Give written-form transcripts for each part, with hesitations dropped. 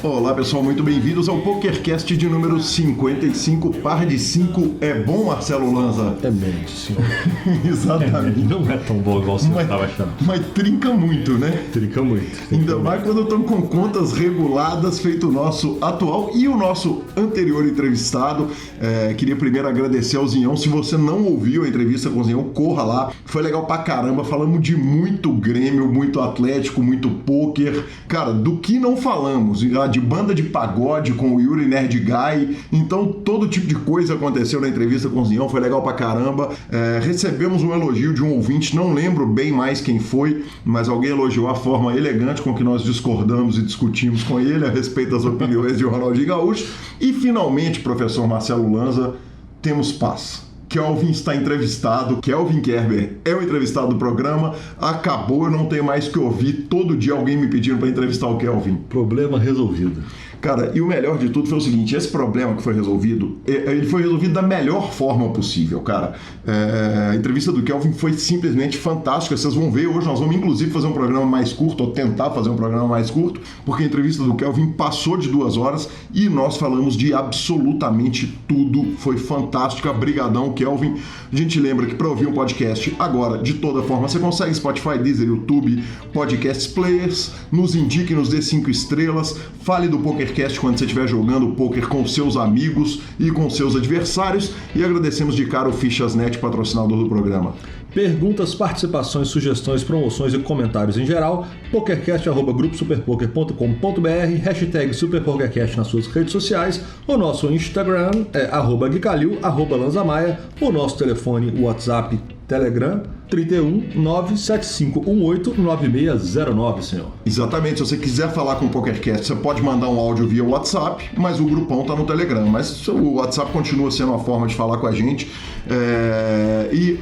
Olá pessoal, muito bem-vindos ao PokerCast de número 55, par de 5. É bom, Marcelo Lanza? É médio, senhor. Exatamente. Não é tão bom igual você estava achando. Mas trinca muito, né? Trinca muito. Ainda mais quando estamos com contas reguladas, feito o nosso atual e o nosso anterior entrevistado. Queria primeiro agradecer ao Zinhão. Se você não ouviu a entrevista com o Zinhão, corra lá. Foi legal pra caramba. Falamos de muito Grêmio, muito Atlético, muito pôquer. Cara, do que não falamos? De banda de pagode com o Yuri Nerd Guy. Então, todo tipo de coisa aconteceu na entrevista com o Zinhão. Foi legal pra caramba. Recebemos um elogio de um ouvinte. Não lembro bem mais quem foi, mas alguém elogiou a forma elegante com que nós discordamos e discutimos com ele a respeito das opiniões de Ronaldinho Gaúcho. E, finalmente, professor Marcelo Lanza, temos paz. Kelvin está entrevistado, Kelvin Kerber é o entrevistado do programa, acabou, eu não tenho mais que ouvir todo dia alguém me pedindo para entrevistar o Kelvin. Problema resolvido. Cara, e o melhor de tudo foi o seguinte, esse problema que foi resolvido, ele foi resolvido da melhor forma possível, cara. A entrevista do Kelvin foi simplesmente fantástica, vocês vão ver hoje, nós vamos inclusive fazer um programa mais curto, ou tentar fazer um programa mais curto, porque a entrevista do Kelvin passou de 2 horas e nós falamos de absolutamente tudo, foi fantástica, brigadão Kelvin. A gente lembra que para ouvir um podcast agora, de toda forma, você consegue Spotify, Deezer, YouTube, Podcast Players, nos indique, nos dê 5 estrelas, fale do PokerCast quando você estiver jogando poker com seus amigos e com seus adversários, e agradecemos de cara o Fichas.net, patrocinador do programa. Perguntas, participações, sugestões, promoções e comentários em geral, pokercast@gruposuperpoker.com.br, hashtag SuperPokerCast nas suas redes sociais, o nosso Instagram é @guicalil, @lanzamaia, o nosso telefone, WhatsApp, Telegram, 31 97518 9609, senhor. Exatamente, se você quiser falar com o PokerCast, você pode mandar um áudio via WhatsApp, mas o grupão tá no Telegram, mas o WhatsApp continua sendo uma forma de falar com a gente, e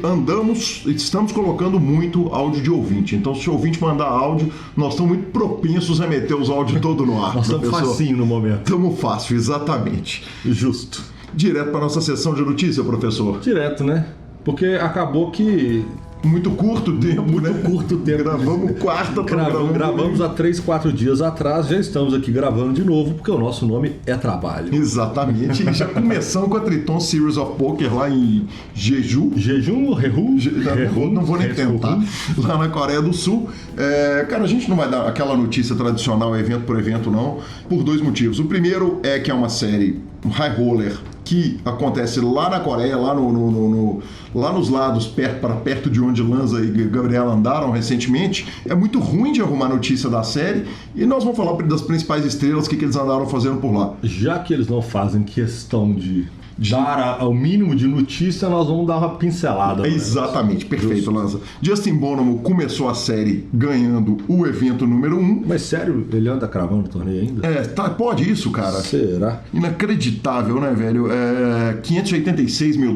estamos colocando muito áudio de ouvinte, então se o ouvinte mandar áudio, nós estamos muito propensos a meter os áudios todo no ar. Nós estamos facinho no momento. Estamos fácil, exatamente. Justo. Direto para nossa sessão de notícia, professor. Direto, né? Porque acabou que... Muito curto tempo, né? Curto tempo. Gravamos quarta, gravamos há 3, 4 dias atrás, já estamos aqui gravando de novo, porque o nosso nome é trabalho. Exatamente. Já começamos com a Triton Series of Poker lá em Jeju. Jeju, Rehu? Não vou nem tentar. Lá na Coreia do Sul. Cara, a gente não vai dar aquela notícia tradicional, evento por evento, não, por 2 motivos. O primeiro é que é uma série, um high roller, que acontece lá na Coreia, lá nos lados, perto de onde Lanza e Gabriela andaram recentemente. É muito ruim de arrumar notícia da série e nós vamos falar das principais estrelas, o que eles andaram fazendo por lá. Já que eles não fazem questão de dar ao mínimo de notícia, nós vamos dar uma pincelada. Exatamente, perfeito, Lanza. Justin Bonomo começou a série ganhando o evento número 1. Mas sério, ele anda cravando o torneio ainda? Pode isso, cara. Será? Inacreditável, né, velho? $586 mil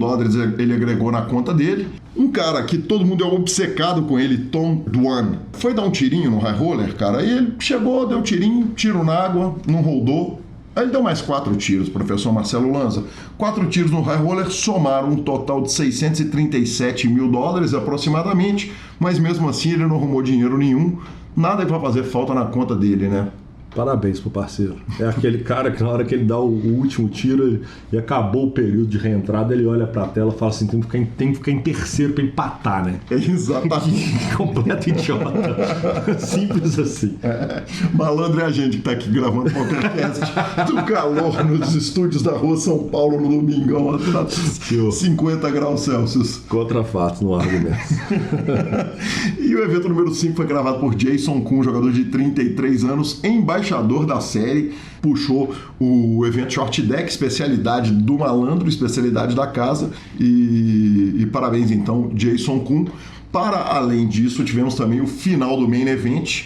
ele agregou na conta dele. Um cara que todo mundo é obcecado com ele, Tom Dwan, foi dar um tirinho no high roller, cara, e ele chegou, deu tiro na água, não rodou. Aí ele deu mais 4 tiros, professor Marcelo Lanza. 4 tiros no high roller somaram um total de $637 mil aproximadamente, mas mesmo assim ele não arrumou dinheiro nenhum. Nada que vai fazer falta na conta dele, né? Parabéns pro parceiro. É aquele cara que na hora que ele dá o último tiro e acabou o período de reentrada, ele olha pra tela e fala assim, tem que ficar em terceiro pra empatar, né? Exatamente. Completo idiota. Simples assim. Malandro é a gente que tá aqui gravando o podcast do calor nos estúdios da rua São Paulo no domingão, a 50 graus Celsius. Contra fatos no argumento. E o evento número 5 foi gravado por Jason Kun, jogador de 33 anos, embaixador da série, puxou o evento Short Deck, especialidade do malandro, especialidade da casa, e parabéns então, Jason Kun. Para além disso, tivemos também o final do Main Event,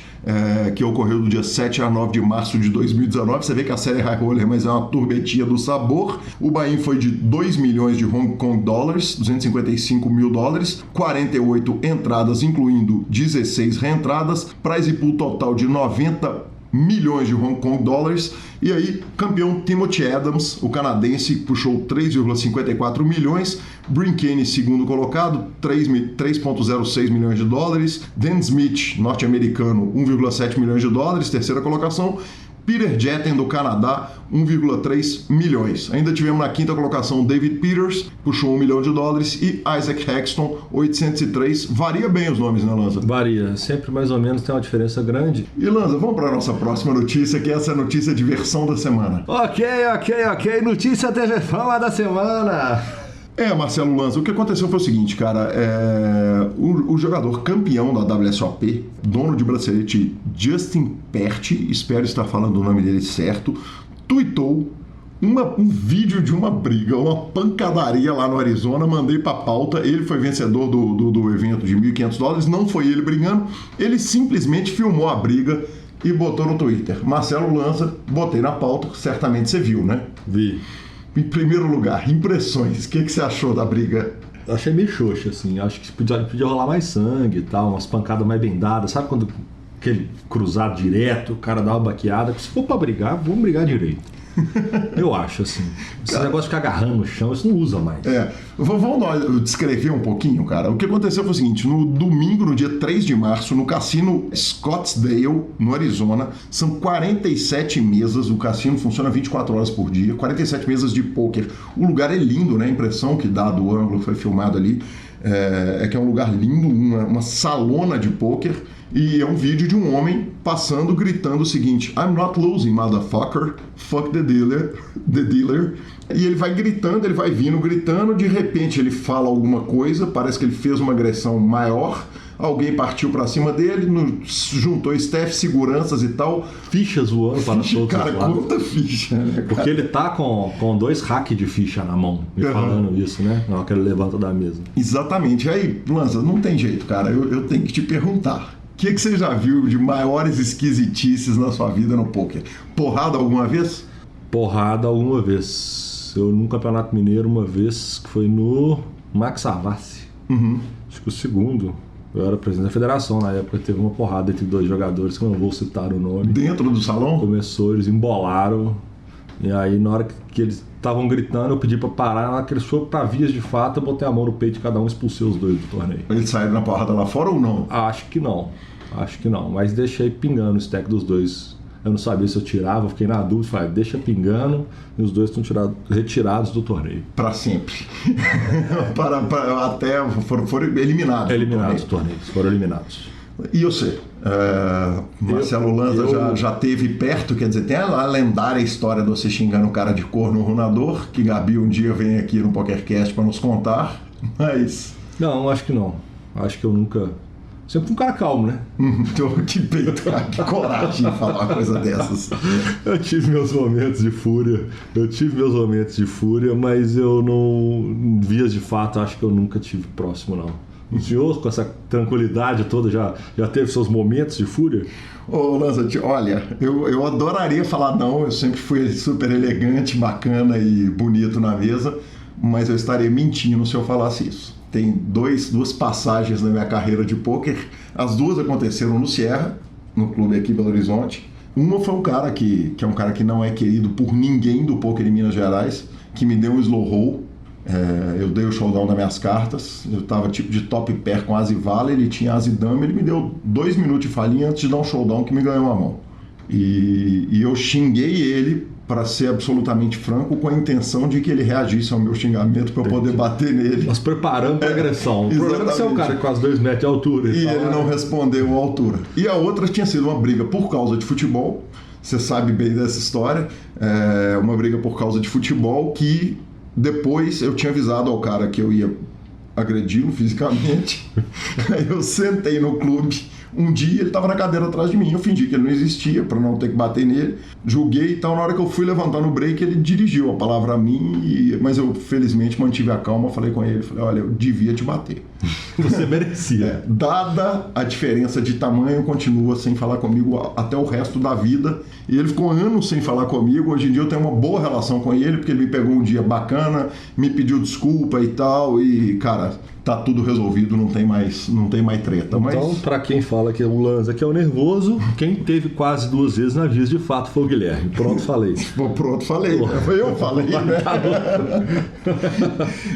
que ocorreu do dia 7 a 9 de março de 2019. Você vê que a série é high roller, mas é uma turbetinha do sabor. O buy-in foi de 2 milhões de Hong Kong dólares, $255 mil, 48 entradas, incluindo 16 reentradas, prize pool total de 90 milhões de Hong Kong dólares. E aí, campeão Timothy Adams, o canadense, puxou 3,54 milhões. Brinkane, segundo colocado, 3,06 milhões de dólares. Dan Smith, norte-americano, 1,7 milhões de dólares, terceira colocação. Peter Jetten, do Canadá, 1,3 milhões. Ainda tivemos na quinta colocação David Peters, puxou 1 milhão de dólares, e Isaac Hexton, 803. Varia bem os nomes, né, Lanza? Varia, sempre mais ou menos tem uma diferença grande. E Lanza, vamos para a nossa próxima notícia, que essa é a notícia de versão da semana. Ok, notícia de versão da semana. Marcelo Lanza, o que aconteceu foi o seguinte, cara, o jogador campeão da WSOP, dono de bracelete Justin Pertti, espero estar falando o nome dele certo, tweetou um vídeo de uma briga, uma pancadaria lá no Arizona. Mandei pra pauta, ele foi vencedor do evento de $1.500, não foi ele brigando, ele simplesmente filmou a briga e botou no Twitter. Marcelo Lanza, botei na pauta, certamente você viu, né? Vi. Em primeiro lugar, impressões. O que você achou da briga? Eu achei meio xoxa, assim. Acho que podia rolar mais sangue e tal, umas pancadas mais bem dadas. Sabe quando aquele cruzado direto, o cara dá uma baqueada? Se for pra brigar, vamos brigar direito. Eu acho, assim. Esse negócio de ficar agarrando no chão, isso não usa mais. Vamos descrever um pouquinho, cara. O que aconteceu foi o seguinte: no domingo, no dia 3 de março, no cassino Scottsdale, no Arizona, são 47 mesas. O cassino funciona 24 horas por dia, 47 mesas de pôquer. O lugar é lindo, né? A impressão que dá do ângulo foi filmado ali é que é um lugar lindo, uma salona de pôquer. E é um vídeo de um homem passando, gritando o seguinte: I'm not losing, motherfucker, fuck the dealer. E ele vai gritando, ele vai vindo gritando, de repente ele fala alguma coisa, parece que ele fez uma agressão maior, alguém partiu pra cima dele, juntou staff, seguranças e tal. Fichas voando para todos os Cara, lados. quanta ficha, né, cara? Porque ele tá com 2 hacks de ficha na mão, me falando isso, né? Na hora que ele levanta da mesa. Exatamente. Aí, Lanza, não tem jeito, cara, eu tenho que te perguntar. O que você já viu de maiores esquisitices na sua vida no pôquer? Porrada alguma vez? Porrada alguma vez. Eu no Campeonato Mineiro uma vez, que foi no Max Savassi. Acho que o segundo. Eu era presidente da federação na época, teve uma porrada entre 2 jogadores, que eu não vou citar o nome. Dentro do salão? Começou, eles embolaram. E aí na hora que eles estavam gritando, eu pedi pra parar. Na hora que eles foram pra vias de fato, eu botei a mão no peito de cada um e expulsei os 2 do torneio. Eles saíram na porrada lá fora ou não? Acho que não, mas deixei pingando o stack dos 2. Eu não sabia se eu tirava, fiquei na dúvida, falei, deixa pingando, e os 2 estão retirados do torneio. Para sempre. Até foram eliminados. Eliminados do torneio, foram eliminados. E você? Marcelo Lanza já teve perto, quer dizer, tem a lendária história de você xingando o cara de corno runador, que Gabi um dia vem aqui no PokerCast para nos contar, mas... Não, acho que não. Acho que eu nunca... Sempre fui um cara calmo, né? Que peito, cara, que coragem de falar uma coisa dessas. Eu tive meus momentos de fúria, mas eu não... Vias de fato, acho que eu nunca tive próximo, não. O senhor, com essa tranquilidade toda, já teve seus momentos de fúria? Ô, Lanza, olha, eu adoraria falar não, eu sempre fui super elegante, bacana e bonito na mesa, mas eu estaria mentindo se eu falasse isso. Tem duas passagens na minha carreira de pôquer, as 2 aconteceram no Sierra, no clube aqui em Belo Horizonte. Uma foi um cara que é um cara que não é querido por ninguém do pôquer em Minas Gerais, que me deu um slow roll. Eu dei o showdown das minhas cartas, eu tava tipo de top pair com as e vala, ele tinha as e dama, ele me deu 2 minutos de falinha antes de dar um showdown que me ganhou a mão. E eu xinguei ele, para ser absolutamente franco, com a intenção de que ele reagisse ao meu xingamento para eu poder bater nele. Nós preparamos para agressão. O problema é que você é um cara com quase 2 metros de altura. E ele não respondeu à altura. E a outra tinha sido uma briga por causa de futebol, você sabe bem dessa história, uma briga por causa de futebol que... Depois eu tinha avisado ao cara que eu ia agredi-lo fisicamente. Aí eu sentei no clube. Um dia ele estava na cadeira atrás de mim. Eu fingi que ele não existia para não ter que bater nele. Julguei e tal. Na hora que eu fui levantar no break, ele dirigiu a palavra a mim. Mas eu felizmente mantive a calma. Falei com ele. Falei, olha, eu devia te bater. Você merecia. Dada a diferença de tamanho, continua sem falar comigo até o resto da vida. E ele ficou anos sem falar comigo. Hoje em dia eu tenho uma boa relação com ele, porque ele me pegou um dia bacana, me pediu desculpa e tal. E, cara, tá tudo resolvido, não tem mais treta. Então, para quem fala que o Lanza que é o nervoso, quem teve quase 2 vezes na vida de fato foi o Guilherme. Pronto, falei. Pronto, falei. Eu falei, né?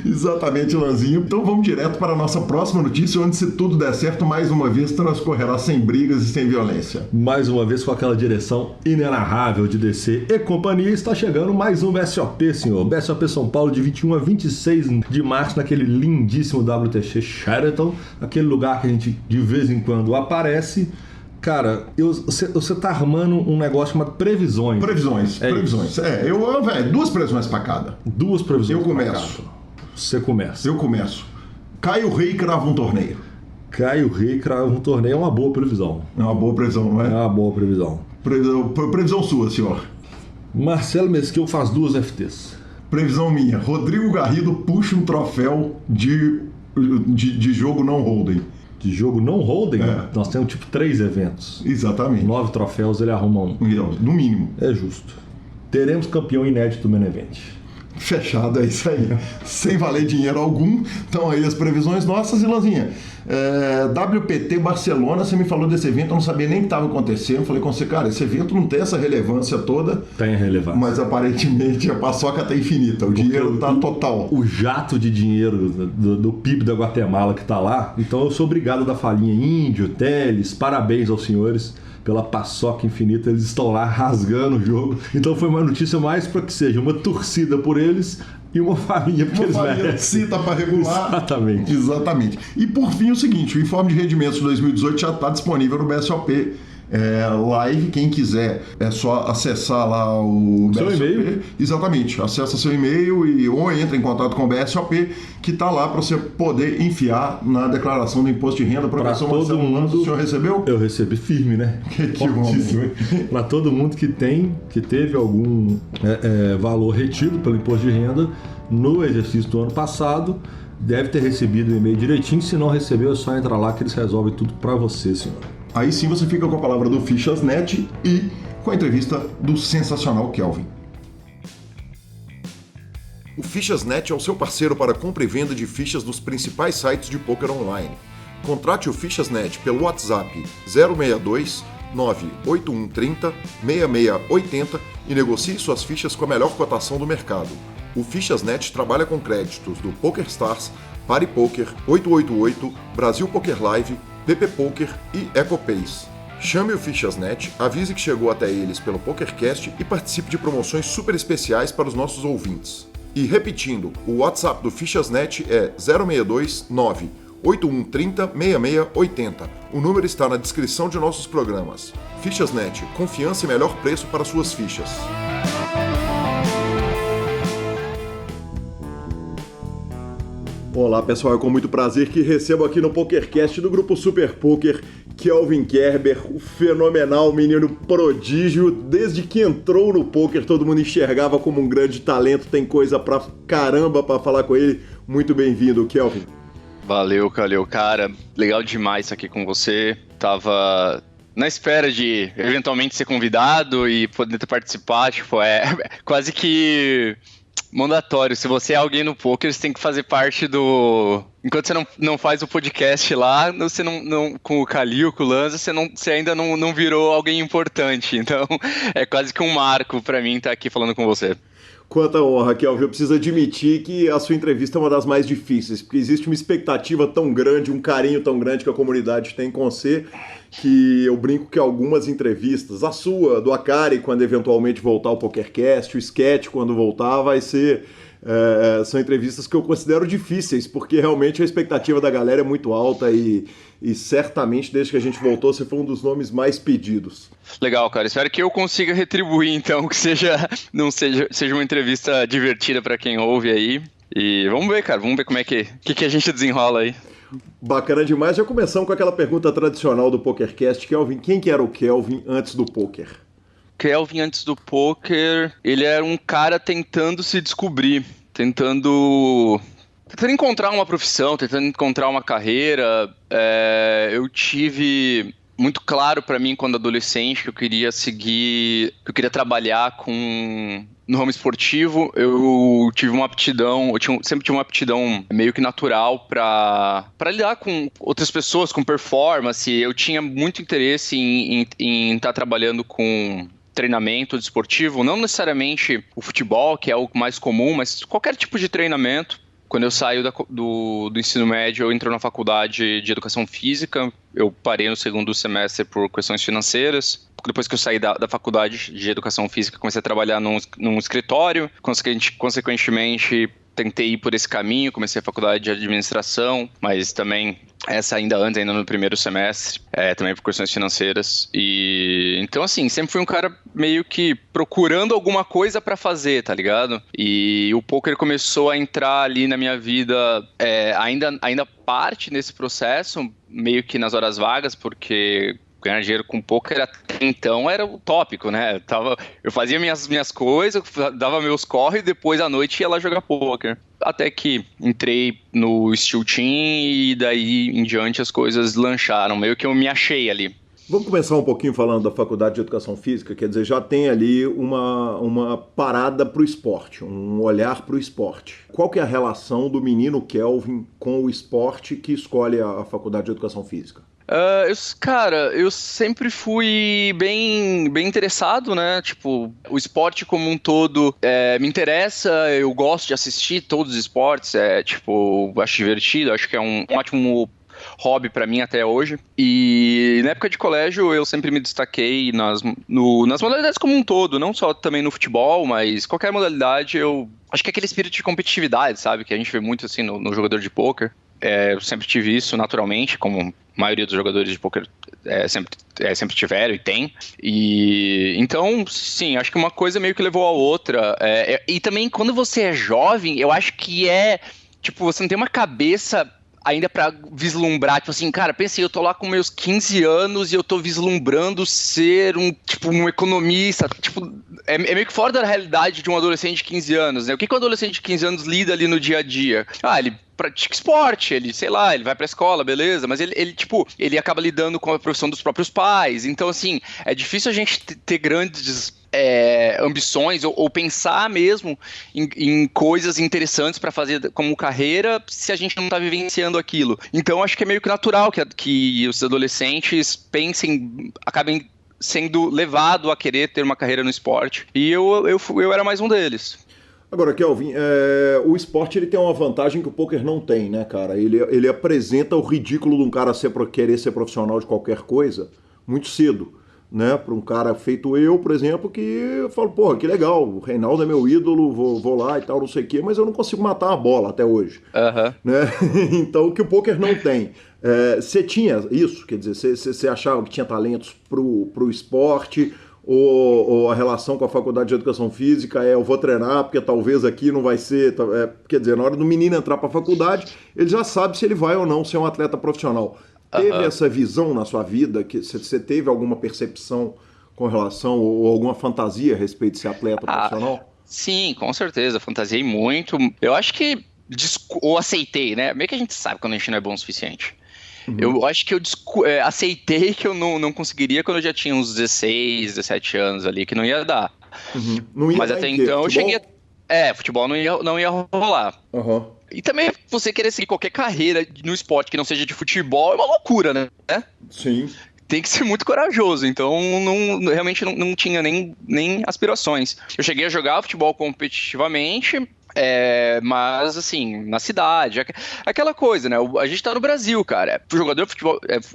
Exatamente, Lanzinho. Então vamos direto para a nossa próxima notícia, onde, se tudo der certo, mais uma vez transcorrerá sem brigas e sem violência. Mais uma vez com aquela direção inenarrável de DC e companhia, está chegando mais um BSOP, senhor. BSOP São Paulo, de 21 a 26 de março, naquele lindíssimo WTC Sheraton, aquele lugar que a gente de vez em quando aparece. Cara, você tá armando um negócio chamado previsões. Previsões. Velho, 2 previsões para cada. 2 previsões. Eu começo. Você começa. Eu começo. Caio Rei crava um torneio. Caio Rei crava um torneio é uma boa previsão. É uma boa previsão, não é? É uma boa previsão. Previsão sua, senhor. Marcelo Mesquil faz 2 FTs. Previsão minha. Rodrigo Garrido puxa um troféu de jogo não holding. De jogo não holding? É. Nós temos tipo 3 eventos. Exatamente. 9 troféus, ele arruma um. No mínimo. É justo. Teremos campeão inédito do Main Event. Fechado, é isso aí. Sem valer dinheiro algum. Então aí as previsões nossas, Ilanzinha. WPT Barcelona, você me falou desse evento, eu não sabia nem o que estava acontecendo. Falei com você, cara, esse evento não tem essa relevância toda. Tem relevância. Mas aparentemente a paçoca tá infinita, o dinheiro tá total. O jato de dinheiro do PIB da Guatemala que tá lá, então eu sou obrigado a dar falinha. Índio, Teles, parabéns aos senhores pela paçoca infinita, eles estão lá rasgando o jogo. Então foi uma notícia mais para que seja uma torcida por eles e uma farinha porque eles merecem. Cita para regular. Exatamente. E por fim o seguinte, o informe de rendimentos de 2018 já está disponível no BSOP Live. Quem quiser é só acessar lá o seu BSOP. e-mail. Exatamente, acessa seu e-mail ou entra em contato com o BSOP, que está lá para você poder enfiar na declaração do imposto de renda. Para todo mundo. O senhor recebeu? Eu recebi firme, né? Que homem. Para todo mundo que teve algum valor retido pelo imposto de renda no exercício do ano passado, deve ter recebido o e-mail direitinho. Se não recebeu, é só entrar lá que eles resolvem tudo para você, senhor. Aí sim você fica com a palavra do Fichasnet e com a entrevista do sensacional Kelvin. O Fichasnet é o seu parceiro para compra e venda de fichas dos principais sites de poker online. Contrate o Fichasnet pelo WhatsApp 062 98130 6680 e negocie suas fichas com a melhor cotação do mercado. O Fichasnet trabalha com créditos do PokerStars, PariPoker, 888, Brasil Poker Live, PP Poker e EcoPace. Chame o Fichasnet, avise que chegou até eles pelo PokerCast e participe de promoções super especiais para os nossos ouvintes. E repetindo, o WhatsApp do Fichasnet é 062 98130 6680. O número está na descrição de nossos programas. Fichasnet, confiança e melhor preço para suas fichas. Olá pessoal, é com muito prazer que recebo aqui no PokerCast do grupo Super Poker Kelvin Kerber, o fenomenal menino prodígio. Desde que entrou no poker todo mundo enxergava como um grande talento, tem coisa pra caramba pra falar com ele. Muito bem-vindo, Kelvin. Valeu, Calil, cara, legal demais estar aqui com você. Tava na espera de eventualmente ser convidado e poder participar, tipo, é quase que mandatório. Se você é alguém no poker, você tem que fazer parte do... Enquanto você não faz o podcast lá, você não com o Calil, com o Lanza, você ainda não virou alguém importante. Então, é quase que um marco pra mim estar aqui falando com você. Quanta honra, Kelvin. Eu preciso admitir que a sua entrevista é uma das mais difíceis, porque existe uma expectativa tão grande, um carinho tão grande que a comunidade tem com você, que eu brinco que algumas entrevistas, a sua, do Akari, quando eventualmente voltar ao PokerCast, o Sketch, quando voltar, vai ser... são entrevistas que eu considero difíceis, porque realmente a expectativa da galera é muito alta e certamente desde que a gente voltou você foi um dos nomes mais pedidos. Legal, cara. Espero que eu consiga retribuir, então, que seja uma entrevista divertida para quem ouve aí. E vamos ver, cara. Vamos ver como é que a gente desenrola aí. Bacana demais. Já começamos com aquela pergunta tradicional do PokerCast. Kelvin, quem que era o Kelvin antes do poker? Kelvin, antes do poker, ele era um cara tentando se descobrir, tentando encontrar uma profissão, tentando encontrar uma carreira. Eu tive muito claro para mim, quando adolescente, que eu queria trabalhar com no ramo esportivo, eu tive uma aptidão, sempre tive uma aptidão meio que natural para lidar com outras pessoas, com performance. Eu tinha muito interesse em estar trabalhando com treinamento desportivo, não necessariamente o futebol, que é o mais comum, mas qualquer tipo de treinamento. Quando eu saio do ensino médio, eu entro na faculdade de educação física. Eu parei no segundo semestre por questões financeiras. Depois que eu saí da faculdade de educação física, comecei a trabalhar num escritório. Consequentemente, tentei ir por esse caminho, comecei a faculdade de administração, mas também essa ainda no primeiro semestre, também por questões financeiras. E então, assim, sempre fui um cara meio que procurando alguma coisa pra fazer, tá ligado? E o poker começou a entrar ali na minha vida, ainda parte nesse processo, meio que nas horas vagas, porque ganhar dinheiro com poker até então era o tópico, né? Eu fazia minhas coisas, dava meus corre e depois à noite ia lá jogar poker. Até que entrei no Steel Team e daí em diante as coisas lancharam. Meio que eu me achei ali. Vamos começar um pouquinho falando da Faculdade de Educação Física, quer dizer, já tem ali uma parada para o esporte, um olhar para o esporte. Qual que é a relação do menino Kelvin com o esporte que escolhe a Faculdade de Educação Física? Eu sempre fui bem interessado, né? Tipo, o esporte como um todo me interessa, eu gosto de assistir todos os esportes, acho divertido, acho que é um ótimo hobby pra mim até hoje. E na época de colégio eu sempre me destaquei nas modalidades como um todo, não só também no futebol, mas qualquer modalidade. Eu acho que é aquele espírito de competitividade, sabe? Que a gente vê muito assim no jogador de pôquer. Eu sempre tive isso naturalmente, como a maioria dos jogadores de pôquer sempre tiveram e tem. E então, sim, acho que uma coisa meio que levou a outra. E também quando você é jovem, eu acho que você não tem uma cabeça ainda pra vislumbrar, tipo assim, cara, pensei, eu tô lá com meus 15 anos e eu tô vislumbrando ser um economista, é meio que fora da realidade de um adolescente de 15 anos, né? O que um adolescente de 15 anos lida ali no dia a dia? Ele pratica esporte, ele vai pra escola, beleza, mas ele acaba lidando com a profissão dos próprios pais, então, assim, é difícil a gente ter grandes ambições ou pensar mesmo em coisas interessantes para fazer como carreira se a gente não está vivenciando aquilo. Então acho que é meio que natural que os adolescentes acabem sendo levados a querer ter uma carreira no esporte. E eu era mais um deles. Agora, Kelvin, o esporte ele tem uma vantagem que o poker não tem, né, cara? Ele apresenta o ridículo de um cara querer ser profissional de qualquer coisa muito cedo. Né, para um cara feito eu, por exemplo, que eu falo, porra, que legal, o Reinaldo é meu ídolo, vou lá e tal, não sei o quê, mas eu não consigo matar uma bola até hoje. Uhum. Né? Então, o que o poker não tem. Você tinha isso? Quer dizer, você achava que tinha talentos pro esporte, ou a relação com a Faculdade de Educação Física eu vou treinar porque talvez aqui não vai ser... quer dizer, na hora do menino entrar para a faculdade, ele já sabe se ele vai ou não ser um atleta profissional. Teve essa visão na sua vida? Que você teve alguma percepção com relação ou alguma fantasia a respeito de ser atleta profissional? Sim, com certeza. Fantasiei muito. Eu acho que... Ou aceitei, né? Meio que a gente sabe quando a gente não é bom o suficiente. Uhum. Eu acho que eu aceitei que eu não conseguiria quando eu já tinha uns 16, 17 anos ali, que não ia dar. Uhum. Não ia. Mas até então eu cheguei... futebol não ia rolar. Uhum. E também você querer seguir qualquer carreira no esporte que não seja de futebol é uma loucura, né? Sim. Tem que ser muito corajoso, então realmente não tinha nem aspirações. Eu cheguei a jogar futebol competitivamente, mas assim, na cidade, aquela coisa, né? A gente tá no Brasil, cara.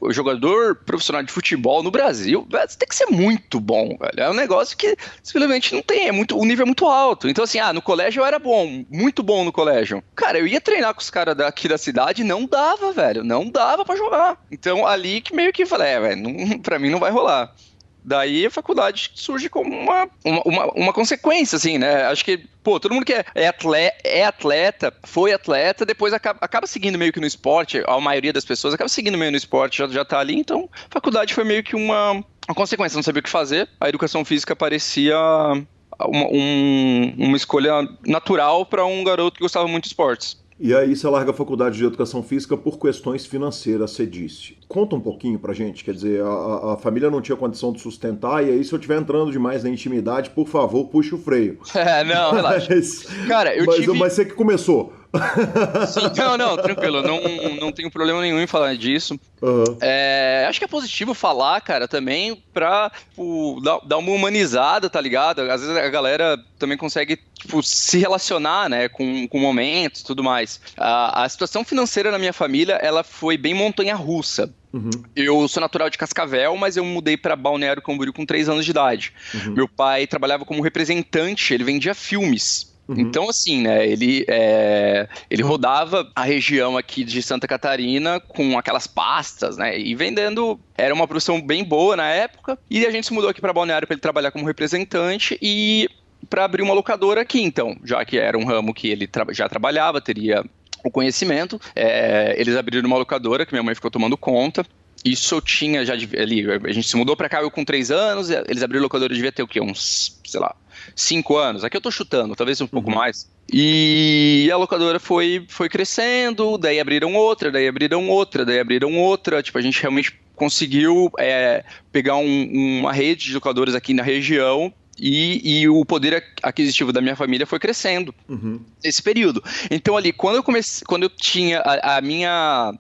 O jogador profissional de futebol no Brasil tem que ser muito bom, velho. É um negócio que simplesmente não tem, o nível é muito alto. Então assim, no colégio eu era bom, muito bom no colégio. Cara, eu ia treinar com os caras daqui da cidade e não dava, velho, não dava pra jogar. Então ali que meio que falei, velho, pra mim não vai rolar. Daí a faculdade surge como uma consequência, assim, né? Acho que, todo mundo que é atleta, foi atleta, depois acaba seguindo meio que no esporte, a maioria das pessoas acaba seguindo meio no esporte, já tá ali, então a faculdade foi meio que uma consequência, não sabia o que fazer, a educação física parecia uma escolha natural para um garoto que gostava muito de esportes. E aí você larga a Faculdade de Educação Física por questões financeiras, você disse. Conta um pouquinho pra gente, quer dizer, a família não tinha condição de sustentar, e aí se eu estiver entrando demais na intimidade, por favor, puxe o freio. Não, relaxa. Cara, Mas você que começou. Sim, não, tranquilo, não tenho problema nenhum em falar disso. Uhum. Acho que é positivo falar, cara, também pra dar uma humanizada, tá ligado? Às vezes a galera também consegue se relacionar, né, com momentos e tudo mais. A situação financeira na minha família, ela foi bem montanha-russa. Uhum. Eu sou natural de Cascavel, mas eu mudei para Balneário Camboriú com 3 anos de idade. Uhum. Meu pai trabalhava como representante, ele vendia filmes. Uhum. Então, assim, né, ele rodava a região aqui de Santa Catarina com aquelas pastas, né, e vendendo. Era uma produção bem boa na época, e a gente se mudou aqui para Balneário para ele trabalhar como representante e para abrir uma locadora aqui, então, já que era um ramo que ele já trabalhava, teria o conhecimento. Eles abriram uma locadora que minha mãe ficou tomando conta. Isso eu tinha já ali, a gente se mudou pra cá, eu com 3 anos, eles abriram a locadora, eu devia ter o quê? Uns, sei lá, 5 anos. Aqui eu tô chutando, talvez um pouco mais. E a locadora foi crescendo, daí abriram outra, daí abriram outra, daí abriram outra. Tipo, a gente realmente conseguiu pegar uma rede de locadoras aqui na região. E o poder aquisitivo da minha família foi crescendo nesse período. Então ali, quando eu tinha a minha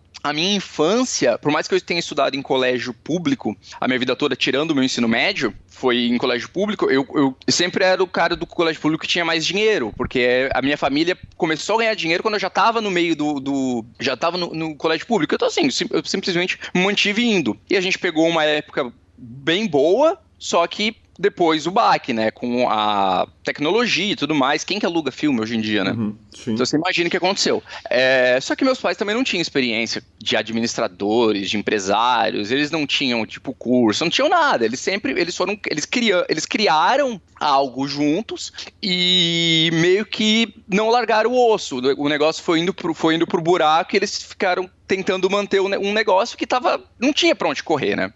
infância, por mais que eu tenha estudado em colégio público, a minha vida toda, tirando o meu ensino médio, foi em colégio público, eu sempre era o cara do colégio público que tinha mais dinheiro, porque a minha família começou a ganhar dinheiro quando eu já estava no meio já estava no colégio público. Então assim, eu simplesmente me mantive indo. E a gente pegou uma época bem boa, só que depois o baque, né, com a tecnologia e tudo mais, quem que aluga filme hoje em dia, né? Sim. Então você imagina o que aconteceu. Só que meus pais também não tinham experiência de administradores, de empresários, eles não tinham, tipo, curso, não tinham nada, eles criaram algo juntos e meio que não largaram o osso, o negócio foi indo pro buraco e eles ficaram tentando manter um negócio que não tinha pra onde correr, né?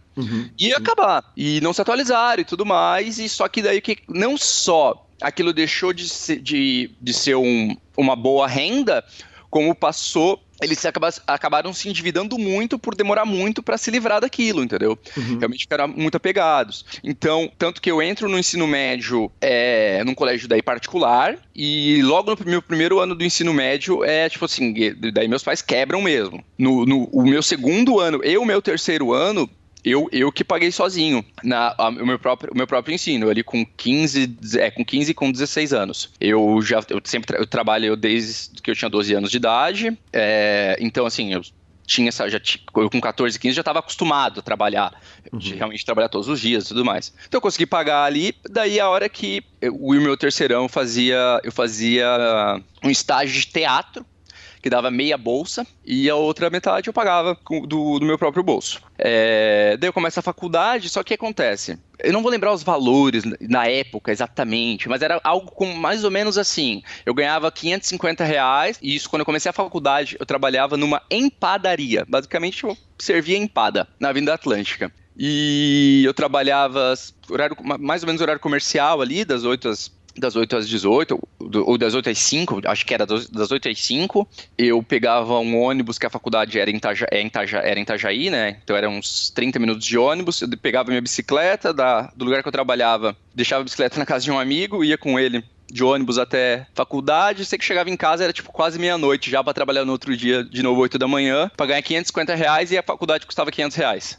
Ia acabar, e não se atualizaram e tudo mais, e só que daí que não só aquilo deixou de ser uma boa renda, como passou, eles acabaram se endividando muito por demorar muito para se livrar daquilo, entendeu? Realmente ficaram muito apegados. Então, tanto que eu entro no ensino médio num colégio daí particular, e logo no meu primeiro ano do ensino médio tipo assim, daí meus pais quebram mesmo. O meu segundo ano e o meu terceiro ano, eu que paguei sozinho o meu próprio ensino, ali com 15 e com 16 anos. Eu trabalho desde que eu tinha 12 anos de idade, então assim, eu com 14, 15 já estava acostumado a trabalhar, de realmente trabalhar todos os dias e tudo mais. Então eu consegui pagar ali, daí a hora que o meu terceirão eu fazia um estágio de teatro, que dava meia bolsa, e a outra metade eu pagava do meu próprio bolso. Daí eu começo a faculdade, só que acontece? Eu não vou lembrar os valores na época exatamente, mas era algo como mais ou menos assim. Eu ganhava R$550, e isso quando eu comecei a faculdade, eu trabalhava numa empadaria. Basicamente, eu servia empada na Avenida Atlântica. E eu trabalhava mais ou menos horário comercial ali, das 8 às 18, ou das 8 às 5, acho que era das 8 às 5, eu pegava um ônibus, que a faculdade era em Itajaí, né? Então eram uns 30 minutos de ônibus, eu pegava minha bicicleta do lugar que eu trabalhava, deixava a bicicleta na casa de um amigo, ia com ele de ônibus até faculdade, sei que chegava em casa, era tipo quase meia-noite já pra trabalhar no outro dia, de novo 8 da manhã, pra ganhar R$550 e a faculdade custava R$500.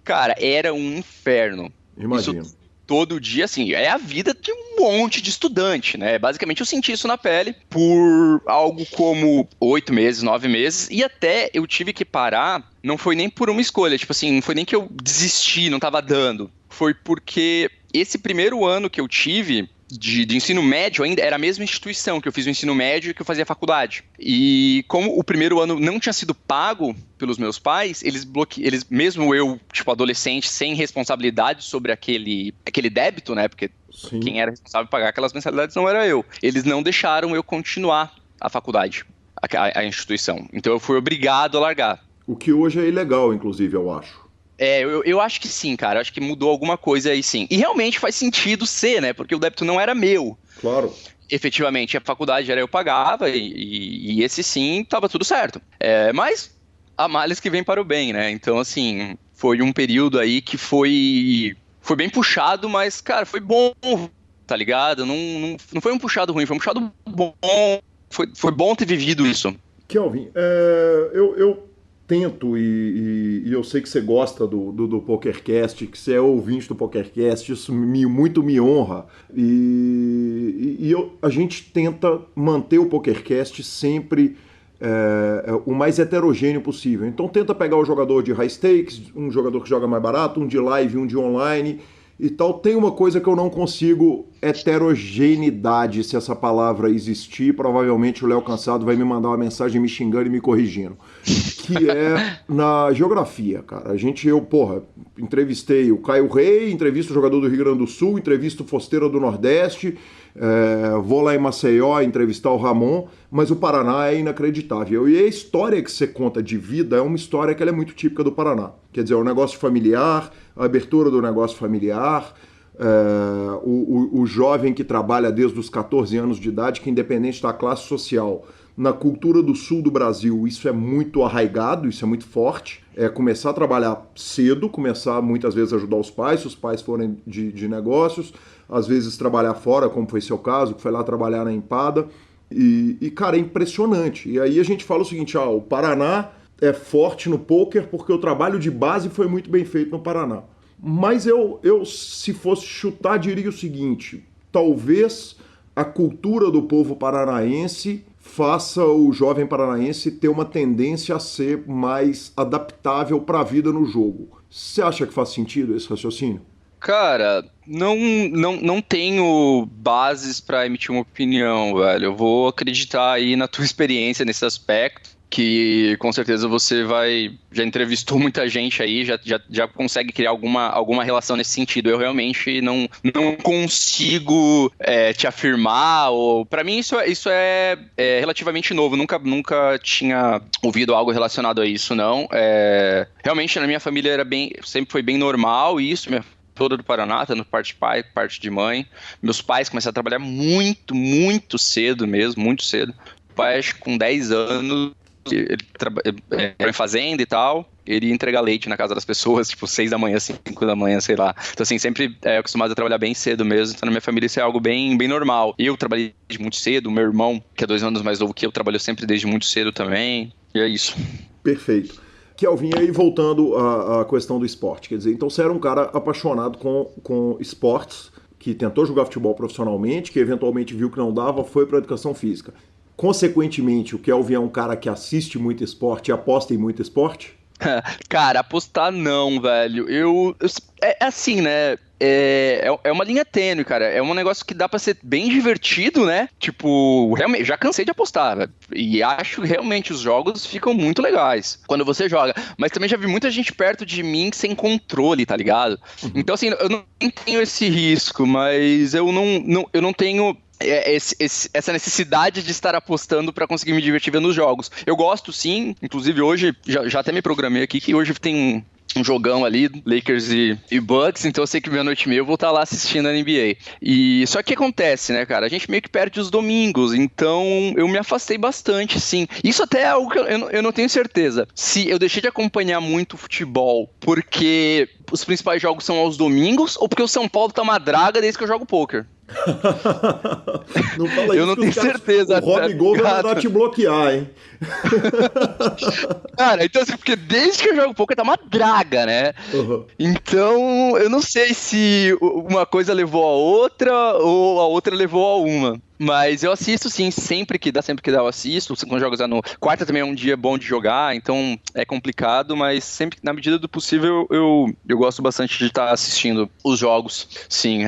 Cara, era um inferno. Imagino. Isso todo dia, assim, é a vida de um monte de estudante, né? Basicamente eu senti isso na pele por algo como 8 meses, 9 meses, e até eu tive que parar, não foi nem por uma escolha, tipo assim, não foi nem que eu desisti, não tava dando, foi porque esse primeiro ano que eu tive de ensino médio ainda era a mesma instituição que eu fiz o ensino médio e que eu fazia faculdade. E como o primeiro ano não tinha sido pago pelos meus pais, eles mesmo eu, tipo, adolescente, sem responsabilidade sobre aquele débito, né? Porque Sim. Quem era responsável por pagar aquelas mensalidades não era eu. Eles não deixaram eu continuar a faculdade, a instituição. Então eu fui obrigado a largar. O que hoje é ilegal, inclusive, eu acho. Eu acho que sim, cara. Eu acho que mudou alguma coisa aí, sim. E realmente faz sentido ser, né? Porque o débito não era meu. Claro. Efetivamente, a faculdade era eu pagava e esse sim, tava tudo certo. Mas há males que vêm para o bem, né? Então, assim, foi um período aí que foi bem puxado, mas, cara, foi bom, tá ligado? Não foi um puxado ruim, foi um puxado bom. Foi bom ter vivido isso. Kelvin, eu tento, e eu sei que você gosta do PokerCast, que você é ouvinte do PokerCast, isso muito me honra. A gente tenta manter o PokerCast sempre o mais heterogêneo possível. Então tenta pegar o jogador de high stakes, um jogador que joga mais barato, um de live, um de online e tal. Tem uma coisa que eu não consigo, heterogeneidade, se essa palavra existir. Provavelmente o Léo Cansado vai me mandar uma mensagem me xingando e me corrigindo. Que é na geografia, cara. Eu entrevistei o Caio Rei, entrevisto o jogador do Rio Grande do Sul, entrevisto o Fosteira do Nordeste, vou lá em Maceió entrevistar o Ramon, mas o Paraná é inacreditável. E a história que você conta de vida é uma história que ela é muito típica do Paraná. Quer dizer, o negócio familiar, a abertura do negócio familiar, o jovem que trabalha desde os 14 anos de idade, que independente da classe social, na cultura do sul do Brasil, isso é muito arraigado, isso é muito forte. É começar a trabalhar cedo, começar muitas vezes a ajudar os pais, se os pais forem de negócios, às vezes trabalhar fora, como foi seu caso, que foi lá trabalhar na Empada. Cara, é impressionante. E aí a gente fala o seguinte, o Paraná é forte no poker porque o trabalho de base foi muito bem feito no Paraná. Mas eu se fosse chutar, diria o seguinte, talvez a cultura do povo paranaense faça o jovem paranaense ter uma tendência a ser mais adaptável para a vida no jogo. Você acha que faz sentido esse raciocínio? Cara, não tenho bases para emitir uma opinião, velho. Eu vou acreditar aí na tua experiência nesse aspecto, que com certeza você já entrevistou muita gente aí, já consegue criar alguma relação nesse sentido. Eu realmente não consigo te afirmar, ou para mim isso é relativamente novo, nunca tinha ouvido algo relacionado a isso, não. Realmente na minha família sempre foi bem normal isso, toda do Paraná, tanto parte de pai, parte de mãe. Meus pais começaram a trabalhar muito, muito cedo mesmo, muito cedo. O pai, acho que com 10 anos, ele trabalhou em fazenda e tal, ele ia entregar leite na casa das pessoas, tipo 6 da manhã, 5 da manhã, sei lá. Então assim, sempre acostumado a trabalhar bem cedo mesmo, então na minha família isso é algo bem, bem normal. Eu trabalhei desde muito cedo, meu irmão, que é 2 anos mais novo que eu, trabalhou sempre desde muito cedo também, e é isso. Perfeito. Kelvin, aí voltando à questão do esporte, quer dizer, então você era um cara apaixonado com esportes, que tentou jogar futebol profissionalmente, que eventualmente viu que não dava, foi para a educação física. Consequentemente, o Kelvin é um cara que assiste muito esporte e aposta em muito esporte? Cara, apostar não, velho. É assim, né? É uma linha tênue, cara. É um negócio que dá pra ser bem divertido, né? Tipo, realmente, já cansei de apostar, velho. E acho que realmente os jogos ficam muito legais quando você joga. Mas também já vi muita gente perto de mim sem controle, tá ligado? Uhum. Então, assim, eu não tenho esse risco, mas eu não tenho essa necessidade de estar apostando para conseguir me divertir vendo os jogos. Eu gosto sim, inclusive hoje, já até me programei aqui, que hoje tem um jogão ali, Lakers e Bucks, então eu sei que meia-noite e meia eu vou estar lá assistindo a NBA. E só que acontece, né, cara? A gente meio que perde os domingos, então eu me afastei bastante, sim. Isso até é algo que eu não tenho certeza. Se eu deixei de acompanhar muito futebol porque os principais jogos são aos domingos ou porque o São Paulo tá uma draga desde que eu jogo poker. Não fala eu não tenho certeza. O Rob Gol vai mandar te bloquear, hein? Cara, então assim, porque desde que eu jogo poker tá uma draga, né? Uhum. Então, eu não sei se uma coisa levou a outra ou a outra levou a uma. Mas eu assisto sim, sempre que dá eu assisto. Quando jogos no quarta também é um dia bom de jogar, então é complicado, mas sempre na medida do possível eu gosto bastante de estar assistindo os jogos. Sim,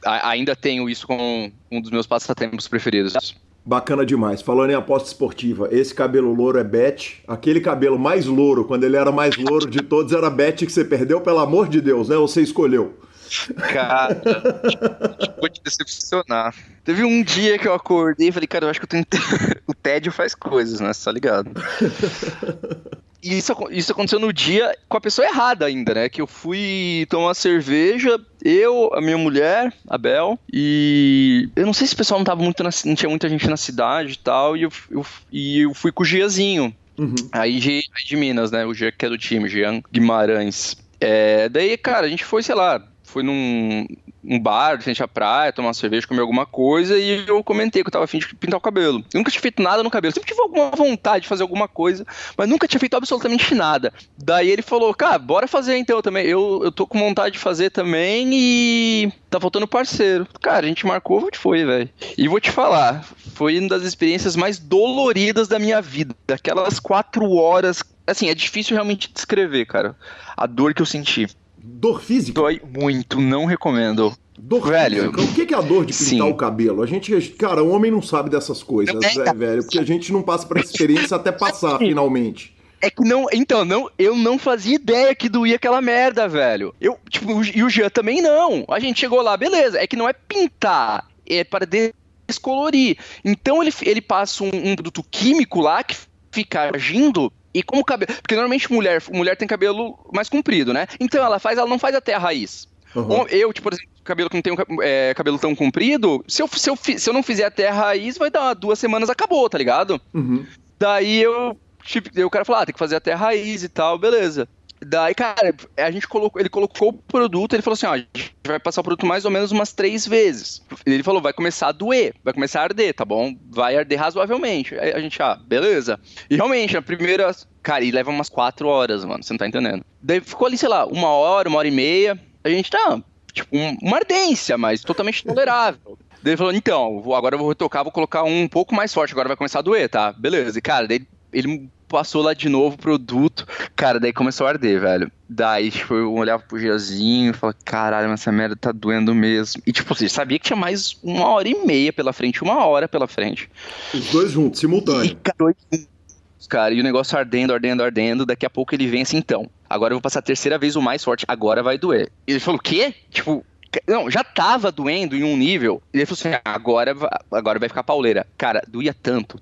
ainda tenho isso como um dos meus passatempos preferidos. Bacana demais. Falando em aposta esportiva, esse cabelo louro é bet. Aquele cabelo mais louro, quando ele era mais louro de todos, era bet que você perdeu, pelo amor de Deus, né? Você escolheu. Cara, vou te decepcionar. Teve um dia que eu acordei e falei, cara, eu acho que eu tenho... o tédio faz coisas, né? Você tá ligado? E isso aconteceu no dia com a pessoa errada ainda, né? Que eu fui tomar uma cerveja, a minha mulher, a Bel, e eu não sei se o pessoal não tinha muita gente na cidade e tal, e eu fui com o Giazinho. Aí de Minas, né? O Jean que é do time, Jean Guimarães. Daí, cara, a gente foi, sei lá, foi num bar, de frente à praia, tomar uma cerveja, comer alguma coisa, e eu comentei que eu tava a fim de pintar o cabelo. Eu nunca tinha feito nada no cabelo, sempre tive alguma vontade de fazer alguma coisa, mas nunca tinha feito absolutamente nada. Daí ele falou, cara, bora fazer então também. Eu tô com vontade de fazer também e tá faltando parceiro. Cara, a gente marcou, a gente foi, velho. E vou te falar, foi uma das experiências mais doloridas da minha vida. Aquelas 4 horas, assim, é difícil realmente descrever, cara, a dor que eu senti. Dor física? Dói muito, não recomendo. Dor velho. física. O que é a dor de pintar Sim. o cabelo? A gente, cara, o homem não sabe dessas coisas, né, velho? Porque a gente não passa por essa experiência até passar, finalmente. É que não, então, eu não fazia ideia que doía aquela merda, velho. E o Jean também não. A gente chegou lá, beleza. É que não é pintar, é para descolorir. Então ele passa um produto químico lá que fica agindo. E como o cabelo. Porque normalmente mulher tem cabelo mais comprido, né? Então ela não faz até a raiz. Uhum. Eu, tipo, por exemplo, cabelo que não tem cabelo tão comprido, se eu não fizer até a raiz, vai dar 2 semanas, acabou, tá ligado? Uhum. Daí o cara falou, tem que fazer até a raiz e tal, beleza. Daí, cara, ele colocou o produto, ele falou assim, ó, a gente vai passar o produto mais ou menos umas 3 vezes. Ele falou, vai começar a doer, vai começar a arder, tá bom? Vai arder razoavelmente. Aí a gente, beleza. E realmente, na primeira, cara, e leva umas 4 horas, mano, você não tá entendendo. Daí ficou ali, sei lá, 1 hora, 1h30, a gente tipo, uma ardência, mas totalmente tolerável. Daí ele falou, então, agora eu vou retocar, vou colocar um pouco mais forte, agora vai começar a doer, tá? Beleza. E, cara, daí ele passou lá de novo o produto, cara, daí começou a arder, velho. Daí, tipo, eu olhava pro Giazinho e falava, caralho, mas essa merda tá doendo mesmo. E, tipo, você sabia que tinha mais 1h30 pela frente, 1 hora pela frente. Os dois juntos, simultâneo. Cara, e o negócio ardendo, daqui a pouco ele vem assim, então, agora eu vou passar a 3ª vez o mais forte, agora vai doer. E ele falou, o quê? Tipo, não, já tava doendo em um nível, e ele falou assim, agora vai ficar pauleira. Cara, doía tanto,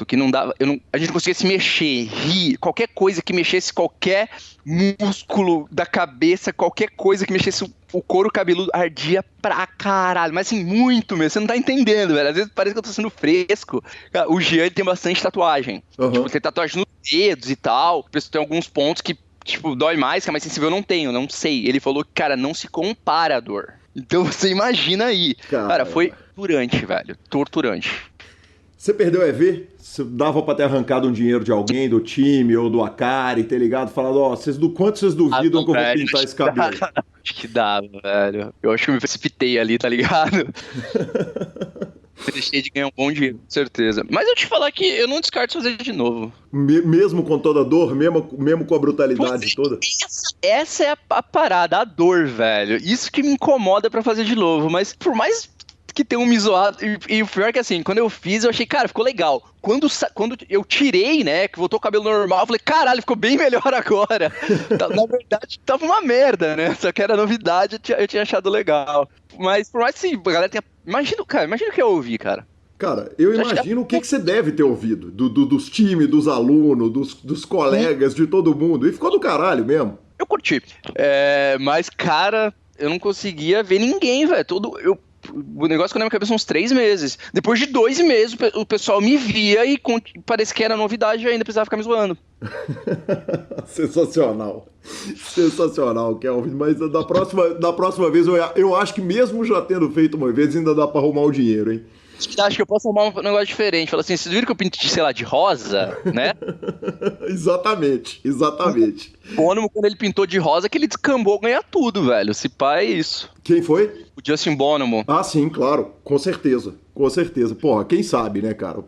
que não dava, a gente não conseguia se mexer, rir, qualquer coisa que mexesse qualquer músculo da cabeça, qualquer coisa que mexesse o couro cabeludo ardia pra caralho, mas assim, muito mesmo, você não tá entendendo, velho, às vezes parece que eu tô sendo fresco. Cara, o Jean, ele tem bastante tatuagem, tipo, tem tatuagem nos dedos e tal, tem alguns pontos que, tipo, dói mais, que é mais sensível, eu não tenho, não sei, ele falou que, cara, não se compara a dor, então você imagina aí, cara, foi torturante, velho, torturante. Você perdeu o EV? Você dava pra ter arrancado um dinheiro de alguém, do time ou do Akari, ter ligado, falado, quanto vocês duvidam que eu vou pintar esse cabelo? Acho que dava, velho. Eu acho que eu me precipitei ali, tá ligado? Deixei de ganhar um bom dinheiro, com certeza. Mas eu te falar que eu não descarto fazer de novo. Mesmo com toda a dor, mesmo com a brutalidade toda? Essa é a parada, a dor, velho. Isso que me incomoda pra fazer de novo, mas por mais que tem um zoado, e o pior é que assim, quando eu fiz, eu achei, cara, ficou legal. Quando eu tirei, né, que voltou o cabelo normal, eu falei, caralho, ficou bem melhor agora. Na verdade, tava uma merda, né, só que era novidade, eu tinha achado legal. Mas por mais que a galera tenha... Imagina o que eu ouvi, cara. Cara, eu imagino o que você deve ter ouvido, dos times, dos alunos, dos colegas, de todo mundo, e ficou do caralho mesmo. Eu curti. Mas, cara, eu não conseguia ver ninguém, velho. O negócio ficou na minha cabeça uns 3 meses. Depois de 2 meses, o pessoal me via e parecia que era novidade ainda, precisava ficar me zoando. Sensacional. Sensacional, Kelvin. Mas da próxima vez, eu acho que mesmo já tendo feito uma vez, ainda dá pra arrumar o dinheiro, hein? Acho que eu posso arrumar um negócio diferente. Fala assim, vocês viram que eu pintei, sei lá, de rosa, né? Exatamente. O Bonomo, quando ele pintou de rosa, que ele descambou ganhar tudo, velho. Se pá, é isso. Quem foi? O Justin Bonomo. Ah, sim, claro. Com certeza. Porra, quem sabe, né, cara?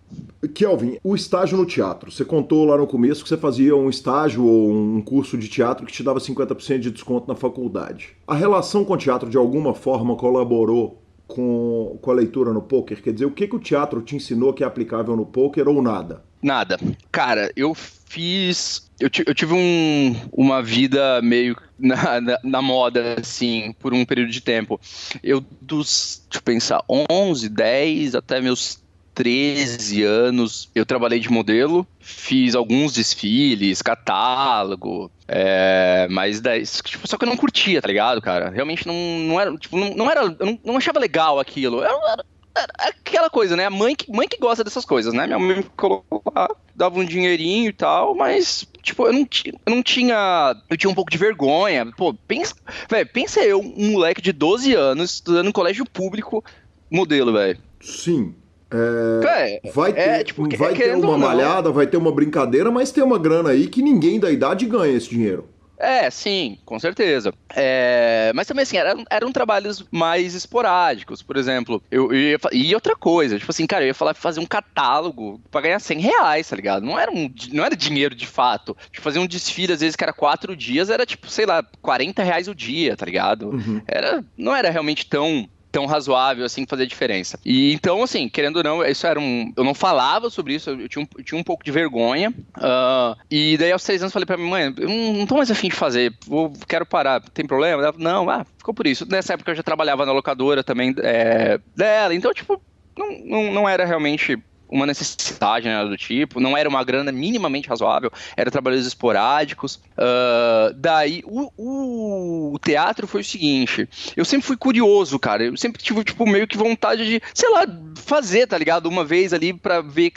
Kelvin, o estágio no teatro. Você contou lá no começo que você fazia um estágio ou um curso de teatro que te dava 50% de desconto na faculdade. A relação com o teatro, de alguma forma, colaborou com a leitura no poker? Quer dizer, o que o teatro te ensinou que é aplicável no poker ou nada? Nada. Cara, eu tive uma vida meio na moda, assim, por um período de tempo. Deixa eu pensar, 11, 10, até meus 13 anos, eu trabalhei de modelo, fiz alguns desfiles, catálogo, mas tipo, só que eu não curtia, tá ligado, cara? Realmente não era, tipo, não era, eu não achava legal aquilo. aquela coisa, né? Mãe que gosta dessas coisas, né? Minha mãe me colocou lá, dava um dinheirinho e tal, mas, tipo, eu não tinha. Eu tinha um pouco de vergonha. Pô, pensa eu, um moleque de 12 anos, estudando em colégio público, modelo, velho. Sim. Vai ter uma malhada, vai ter uma brincadeira, mas tem uma grana aí que ninguém da idade ganha esse dinheiro. Sim, com certeza. Mas também, assim, eram trabalhos mais esporádicos. Por exemplo, e outra coisa, tipo assim, cara, eu ia fazer um catálogo pra ganhar R$100, tá ligado? Não era dinheiro de fato. Tipo, fazer um desfile, às vezes, que era 4 dias, era tipo, sei lá, R$40 o dia, tá ligado? Uhum. Não era realmente tão razoável assim fazer diferença. E então, assim, querendo ou não, eu não falava sobre isso, eu tinha um pouco de vergonha. E daí aos 6 anos falei pra minha mãe, eu não tô mais afim de fazer, quero parar, tem problema? Ela, não, ficou por isso. Nessa época eu já trabalhava na locadora também dela, então, tipo, não era realmente uma necessidade, né, do tipo, não era uma grana minimamente razoável, era trabalhos esporádicos. Daí, o teatro foi o seguinte, eu sempre fui curioso, cara, eu sempre tive, tipo, meio que vontade de, sei lá, fazer, tá ligado? Uma vez ali pra ver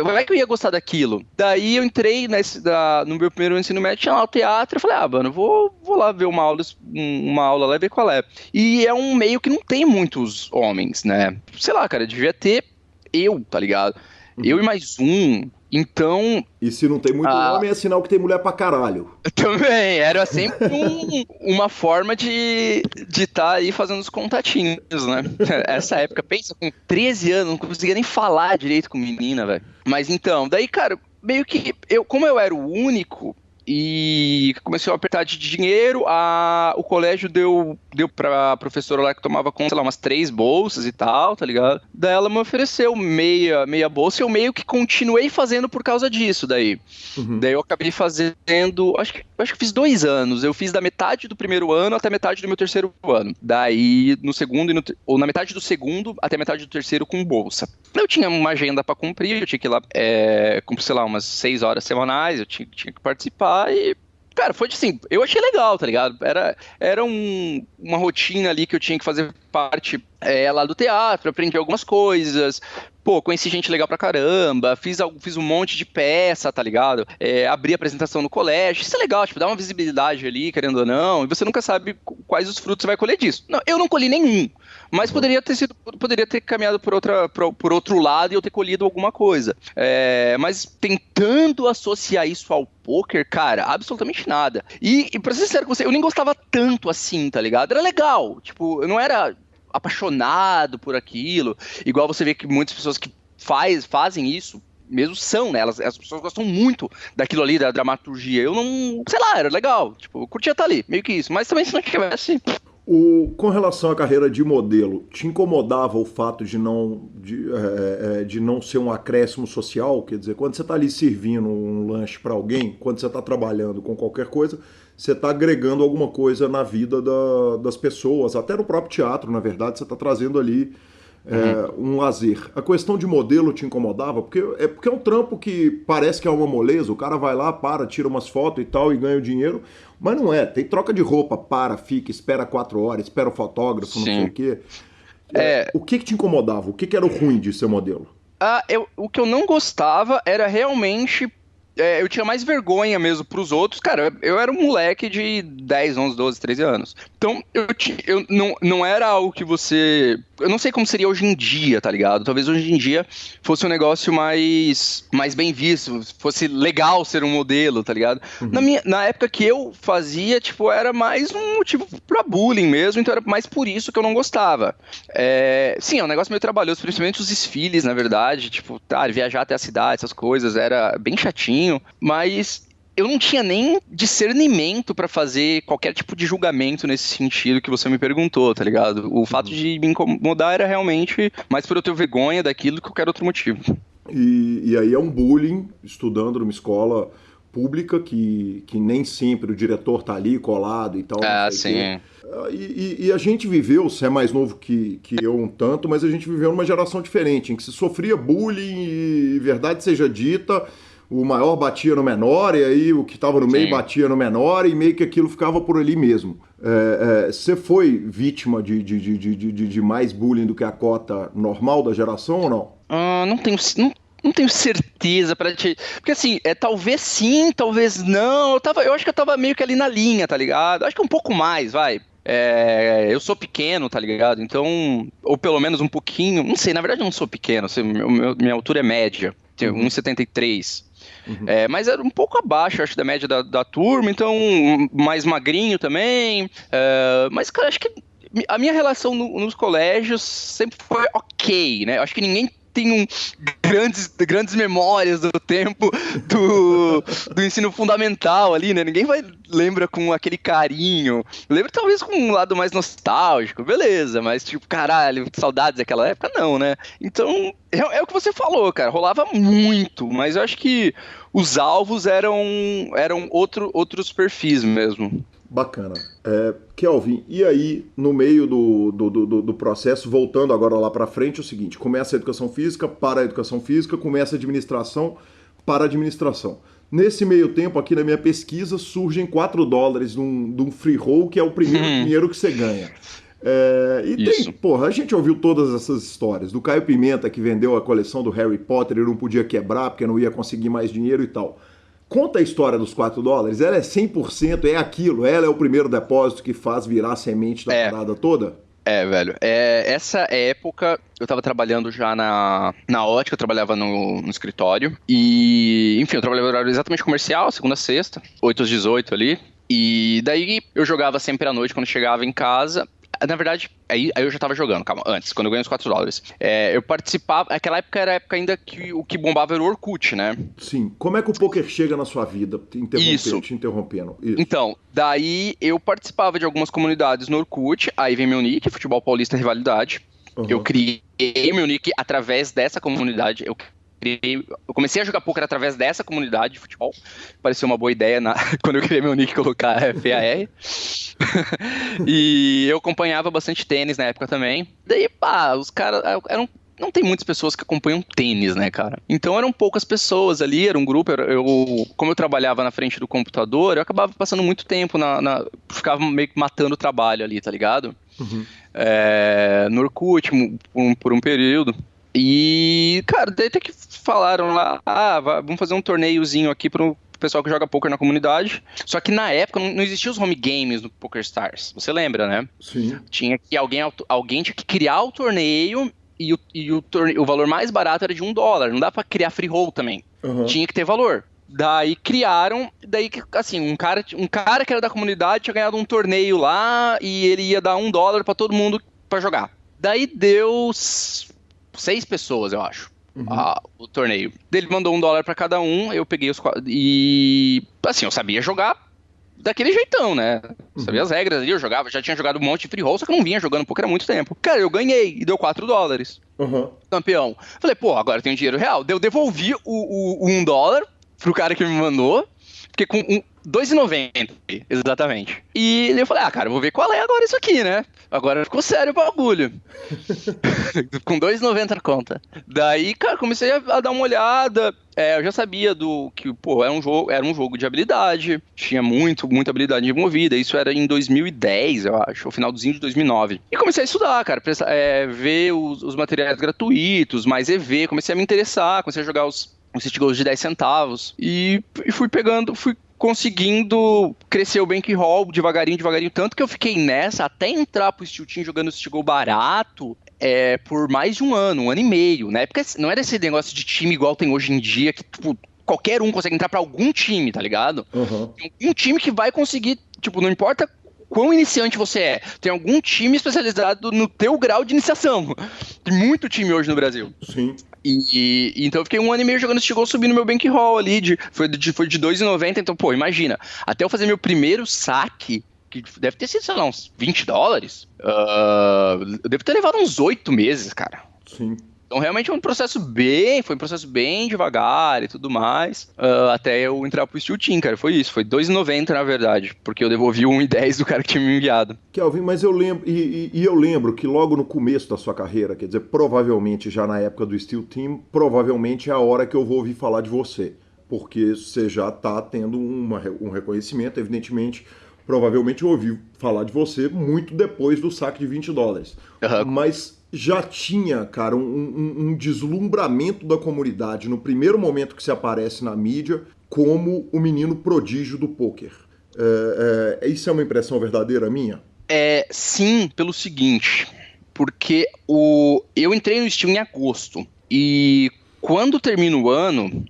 vai que eu ia gostar daquilo. Daí eu entrei no meu primeiro ensino médio, tinha lá o teatro, eu falei, mano, vou lá ver uma aula lá e ver qual é. E é um meio que não tem muitos homens, né? Sei lá, cara, devia ter tá ligado? Eu e mais um, então... E se não tem muito homem, é sinal que tem mulher pra caralho. Também, era sempre uma forma de estar aí fazendo os contatinhos, né? Essa época, pensa, com 13 anos, não conseguia nem falar direito com menina, velho. Mas então, daí, cara, meio que, como eu era o único... E começou a apertar de dinheiro, o colégio deu pra professora lá que tomava conta, sei lá, umas 3 bolsas e tal, tá ligado? Daí ela me ofereceu meia bolsa e eu meio que continuei fazendo por causa disso daí. Uhum. Daí eu acabei fazendo, acho que fiz 2 anos, eu fiz da metade do primeiro ano até metade do meu terceiro ano. Daí no segundo, ou na metade do segundo até metade do terceiro com bolsa. Eu tinha uma agenda pra cumprir, eu tinha que ir lá, cumprir, sei lá, umas 6 horas semanais, eu tinha que participar. E, cara, foi assim, eu achei legal, tá ligado? Era uma rotina ali que eu tinha que fazer parte lá do teatro, aprendi algumas coisas, pô, conheci gente legal pra caramba, fiz um monte de peça, tá ligado? Abri apresentação no colégio, isso é legal, tipo, dá uma visibilidade ali, querendo ou não, e você nunca sabe quais os frutos você vai colher disso. Não, eu não colhi nenhum, mas poderia ter caminhado por outro lado e eu ter colhido alguma coisa. Mas tentando associar isso ao poker, cara, absolutamente nada. E pra ser sincero com você, eu nem gostava tanto assim, tá ligado? Era legal, tipo, eu não era apaixonado por aquilo, igual você vê que muitas pessoas que fazem isso mesmo são, né? As pessoas gostam muito daquilo ali, da dramaturgia. Eu não, sei lá, era legal, tipo, eu curtia estar ali, meio que isso, mas também se não tivesse... Com relação à carreira de modelo, te incomodava o fato de não ser um acréscimo social? Quer dizer, quando você está ali servindo um lanche para alguém, quando você está trabalhando com qualquer coisa, você está agregando alguma coisa na vida das pessoas, até no próprio teatro, na verdade, você está trazendo ali um lazer. A questão de modelo te incomodava? Porque é um trampo que parece que é uma moleza, o cara vai lá, tira umas fotos e tal e ganha o dinheiro, mas não é. Tem troca de roupa, fica, espera 4 horas, espera o fotógrafo, Sim. Não sei o quê. O que te incomodava? O que era o ruim de ser modelo? O que eu não gostava era realmente... eu tinha mais vergonha mesmo pros outros. Cara, eu era um moleque de 10, 11, 12, 13 anos. Então, eu não era algo que você... Eu não sei como seria hoje em dia, tá ligado? Talvez hoje em dia fosse um negócio mais bem visto, fosse legal ser um modelo, tá ligado? Uhum. Na época que eu fazia, tipo, era mais um motivo pra bullying mesmo, então era mais por isso que eu não gostava. Sim, é um negócio meio trabalhoso, principalmente os desfiles, na verdade, tipo, viajar até a cidade, essas coisas, era bem chatinho, mas eu não tinha nem discernimento pra fazer qualquer tipo de julgamento nesse sentido que você me perguntou, tá ligado? O fato de me incomodar era realmente mais por eu ter vergonha daquilo que qualquer outro motivo. E aí é um bullying, estudando numa escola pública, que nem sempre o diretor tá ali colado e tal. Sim. E a gente viveu, você é mais novo que eu um tanto, mas a gente viveu numa geração diferente, em que se sofria bullying e, verdade seja dita, o maior batia no menor, e aí o que estava no meio batia no menor, e meio que aquilo ficava por ali mesmo. Você foi vítima de mais bullying do que a cota normal da geração ou não? Não tenho certeza pra te. Porque assim, talvez sim, talvez não. Eu acho que eu tava meio que ali na linha, tá ligado? Acho que um pouco mais, vai. Eu sou pequeno, tá ligado? Então, ou pelo menos um pouquinho. Não sei, na verdade eu não sou pequeno. Minha altura é média. Tenho 1,73. Mas era um pouco abaixo, acho, da média da turma. Então, mais magrinho também. Mas, cara, acho que a minha relação nos colégios sempre foi ok, né? Acho que ninguém tem grandes memórias do tempo do ensino fundamental ali, né? Ninguém lembra com aquele carinho. Lembra talvez com um lado mais nostálgico, beleza, mas tipo, caralho, saudades daquela época, não, né? Então, é o que você falou, cara, rolava muito, mas eu acho que os alvos eram outros perfis mesmo. Bacana. Kelvin, e aí, no meio do processo, voltando agora lá para frente, é o seguinte, começa a educação física, para a educação física, começa a administração, para a administração. Nesse meio tempo, aqui na minha pesquisa, surgem $4 de um free roll, que é o primeiro dinheiro que você ganha. A gente ouviu todas essas histórias, do Caio Pimenta, que vendeu a coleção do Harry Potter e não podia quebrar, porque não ia conseguir mais dinheiro e tal. Conta a história dos $4, ela é 100%, é aquilo, ela é o primeiro depósito que faz virar a semente da parada toda? Velho, essa época eu tava trabalhando já na ótica, eu trabalhava no escritório e, enfim, eu trabalhava no horário exatamente comercial, segunda a sexta, 8 às 18 ali, e daí eu jogava sempre à noite quando chegava em casa. Na verdade, aí eu já tava jogando, calma, antes, quando eu ganhei os $4. Eu participava, naquela época era a época ainda que o que bombava era o Orkut, né? Sim. Como é que o poker chega na sua vida? Te interrompendo. Isso. Então, daí eu participava de algumas comunidades no Orkut, aí vem meu nick, Futebol Paulista Rivalidade. Eu criei meu nick através dessa comunidade, eu comecei a jogar poker através dessa comunidade de futebol. Pareceu uma boa ideia quando eu criei meu nick colocar FAR. E eu acompanhava bastante tênis na época também. Daí, os caras não tem muitas pessoas que acompanham tênis, né, cara? Então eram poucas pessoas ali, era um grupo. Como eu trabalhava na frente do computador, eu acabava passando muito tempo ficava meio que matando o trabalho ali, tá ligado? No Orkut, por um período. E, cara, daí até que falaram lá, vamos fazer um torneiozinho aqui pro pessoal que joga poker na comunidade. Só que na época não existiam os home games no PokerStars. Você lembra, né? Sim. Tinha que alguém tinha que criar o torneio e o valor mais barato era de $1. Não dá pra criar free roll também. Tinha que ter valor. Daí criaram, assim, um cara que era da comunidade tinha ganhado um torneio lá e ele ia dar $1 pra todo mundo pra jogar. Daí deu 6 pessoas, eu acho, o torneio. Ele mandou $1 pra cada um, eu peguei os 4 e, assim, eu sabia jogar daquele jeitão, né? Sabia as regras ali, eu jogava, já tinha jogado um monte de free roll, só que eu não vinha jogando poker há muito tempo. Cara, eu ganhei e deu $4. Campeão. Falei, agora eu tenho dinheiro real. Eu devolvi o $1 pro cara que me mandou, fiquei com $2,90, exatamente. E eu falei, cara, eu vou ver qual é agora isso aqui, né? Agora ficou sério o bagulho. Com $2,90 na conta. Daí, cara, comecei a dar uma olhada. Eu já sabia que, era um jogo de habilidade. Tinha muita habilidade envolvida. Isso era em 2010, eu acho. O finalzinho de 2009. E comecei a estudar, cara. Ver os materiais gratuitos, mais EV. Comecei a me interessar. Comecei a jogar os city goals de 10 centavos. E fui conseguindo crescer o bankroll devagarinho, tanto que eu fiquei nessa até entrar pro Steel Team jogando Steel Goal barato por mais de um ano e meio, né? Porque não era esse negócio de time igual tem hoje em dia, que tipo, qualquer um consegue entrar pra algum time, tá ligado? Tem um time que vai conseguir, tipo, não importa quão iniciante você é, tem algum time especializado no teu grau de iniciação. Tem muito time hoje no Brasil. Sim. Então eu fiquei 1 ano e meio jogando Steel subindo meu bankroll ali, foi de $2,90, então, aimagina, até eu fazer meu primeiro saque, que deve ter sido, sei lá, uns $20, eu devo ter levado uns 8 meses, cara. Sim. Então realmente foi um processo bem devagar e tudo mais, até eu entrar pro Steel Team, cara, foi isso, foi $2,90 na verdade, porque eu devolvi o $1,10 do cara que tinha me enviado. Kelvin, mas eu lembro, eu lembro que logo no começo da sua carreira, quer dizer, provavelmente já na época do Steel Team, provavelmente é a hora que eu vou ouvir falar de você. porque você já está tendo um reconhecimento, evidentemente. Provavelmente eu ouvi falar de você muito depois do saque de $20. Mas já tinha, cara, um deslumbramento da comunidade no primeiro momento que você aparece na mídia como o menino prodígio do pôquer. Isso é uma impressão verdadeira minha? Sim, pelo seguinte, porque eu entrei no Steam em agosto, e quando termina o ano,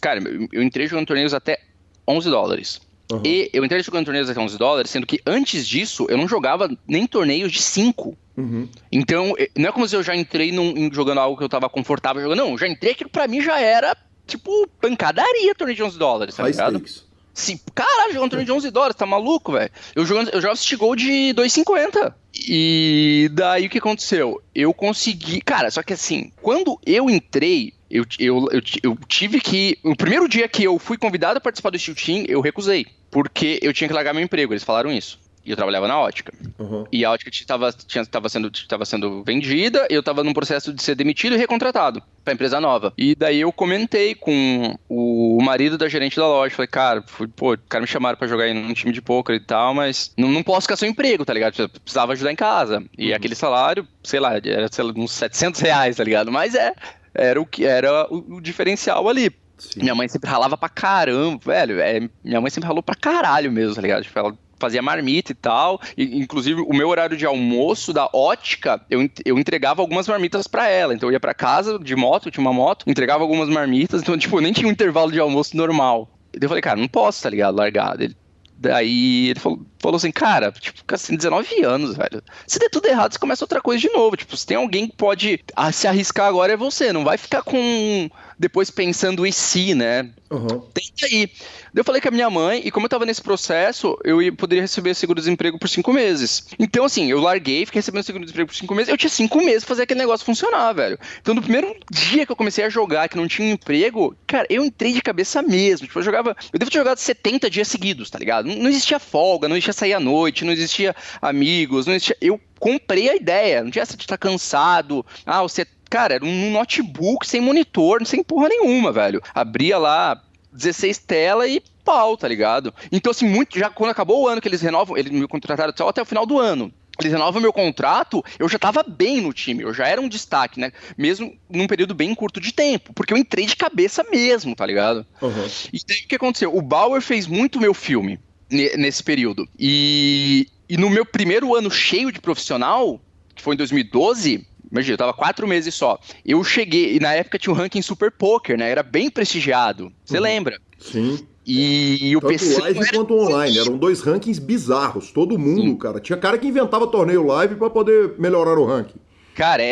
cara, eu entrei jogando torneios até $11. Uhum. E eu entrei jogando torneios até $11, sendo que antes disso eu não jogava nem torneios de 5. Uhum. Então, não é como se eu já entrei jogando algo que eu tava confortável jogando. Não, já entrei aquilo que pra mim já era, tipo, pancadaria torneio de $11, tá ligado? Stakes. Sim, caralho, jogando torneio de $11, tá maluco, velho? Eu jogava City Gold de 2,50. E daí o que aconteceu? Eu consegui... Cara, só que assim, quando eu entrei, eu tive que... O primeiro dia que eu fui convidado a participar do Steel Team, eu recusei. Porque eu tinha que largar meu emprego, eles falaram isso. E eu trabalhava na ótica. Uhum. E a ótica estava sendo vendida, eu estava num processo de ser demitido e recontratado pra empresa nova. E daí eu comentei com o marido da gerente da loja. Falei, cara, me chamaram pra jogar aí num time de poker e tal, mas não posso ficar sem emprego, tá ligado? Eu precisava ajudar em casa. E aquele salário, sei lá, era uns R$700, tá ligado? Mas era o diferencial ali. Sim. Minha mãe sempre ralava pra caramba, velho. Minha mãe sempre ralou pra caralho mesmo, tá ligado? Tipo, ela fazia marmita e tal. E, inclusive, o meu horário de almoço da ótica, eu entregava algumas marmitas pra ela. Então, eu ia pra casa de moto, eu tinha uma moto, entregava algumas marmitas. Então, tipo, nem tinha um intervalo de almoço normal. E daí eu falei, cara, não posso, tá ligado? Largar. Daí ele falou assim, cara, tipo, assim, 19 anos, velho. Se der tudo errado, você começa outra coisa de novo. Tipo, se tem alguém que pode se arriscar agora é você. Não vai ficar depois pensando e se, né? Uhum. Tenta aí. Daí eu falei com a minha mãe, e como eu tava nesse processo, eu poderia receber seguro-desemprego por 5 meses. Então, assim, eu larguei, fiquei recebendo seguro-desemprego por 5 meses, eu tinha 5 meses pra fazer aquele negócio funcionar, velho. Então, no primeiro dia que eu comecei a jogar, que não tinha um emprego, cara, eu entrei de cabeça mesmo. Tipo, eu devo ter jogado 70 dias seguidos, tá ligado? Não existia folga, não existia sair à noite, não existia amigos, não existia... Eu comprei a ideia, não tinha essa de estar cansado, Cara, era um notebook sem monitor, sem porra nenhuma, velho. Abria lá 16 telas e pau, tá ligado? Então, assim, já quando acabou o ano que eles renovam, eles me contrataram só até o final do ano. Eles renovam meu contrato, eu já tava bem no time, eu já era um destaque, né? Mesmo num período bem curto de tempo, porque eu entrei de cabeça mesmo, tá ligado? Uhum. E daí o que aconteceu? O Bauer fez muito meu filme nesse período. E no meu primeiro ano cheio de profissional, que foi em 2012... Imagina, eu tava 4 meses só. Eu cheguei, e na época tinha um ranking Super Poker, né? Era bem prestigiado. Você lembra? Sim. E o PC. Tanto live quanto online. Eram 2 rankings bizarros. Todo mundo, cara. Tinha cara que inventava torneio live pra poder melhorar o ranking. Cara,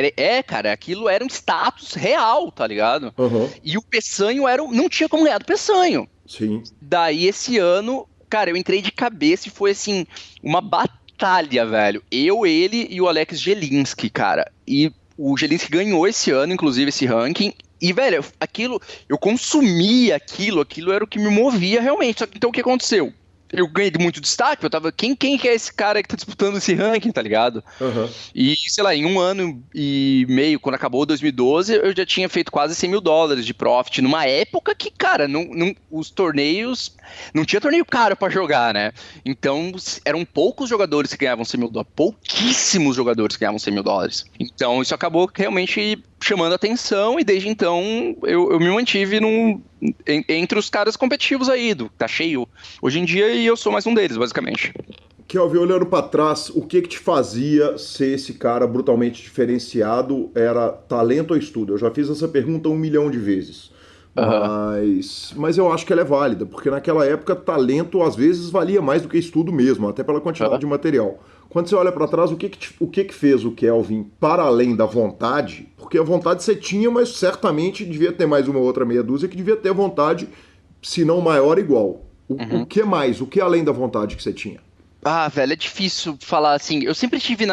cara, aquilo era um status real, tá ligado? Uhum. E o Peçanho não tinha como ganhar do Peçanho. Sim. Daí esse ano, cara, eu entrei de cabeça e foi assim, uma batalha, velho. Ele e o Alex Jelinski, cara. E o Jelinski ganhou esse ano, inclusive, esse ranking. E, velho, eu consumia aquilo era o que me movia realmente. Só que, então, o que aconteceu? Eu ganhei muito destaque, eu tava... Quem que é esse cara que tá disputando esse ranking, tá ligado? Uhum. E, sei lá, em 1 ano e meio, quando acabou 2012, eu já tinha feito quase $100 mil de profit, numa época que, cara, os torneios... Não tinha torneio caro pra jogar, né? Então, eram poucos jogadores que ganhavam $100 mil, pouquíssimos jogadores que ganhavam $100 mil. Então, isso acabou realmente chamando a atenção, e desde então, eu me mantive entre os caras competitivos aí, tá cheio hoje em dia, e eu sou mais um deles, basicamente. Kelvin, olhando pra trás, o que te fazia ser esse cara brutalmente diferenciado? Era talento ou estudo? Eu já fiz essa pergunta 1 milhão de vezes. Mas eu acho que ela é válida, porque naquela época talento às vezes valia mais do que estudo mesmo, até pela quantidade de material. Quando você olha pra trás, o que fez o Kelvin para além da vontade? Porque a vontade você tinha, mas certamente devia ter mais uma outra meia dúzia que devia ter vontade, se não maior, igual. O que mais? O que além da vontade que você tinha? Velho, é difícil falar assim. Eu sempre tive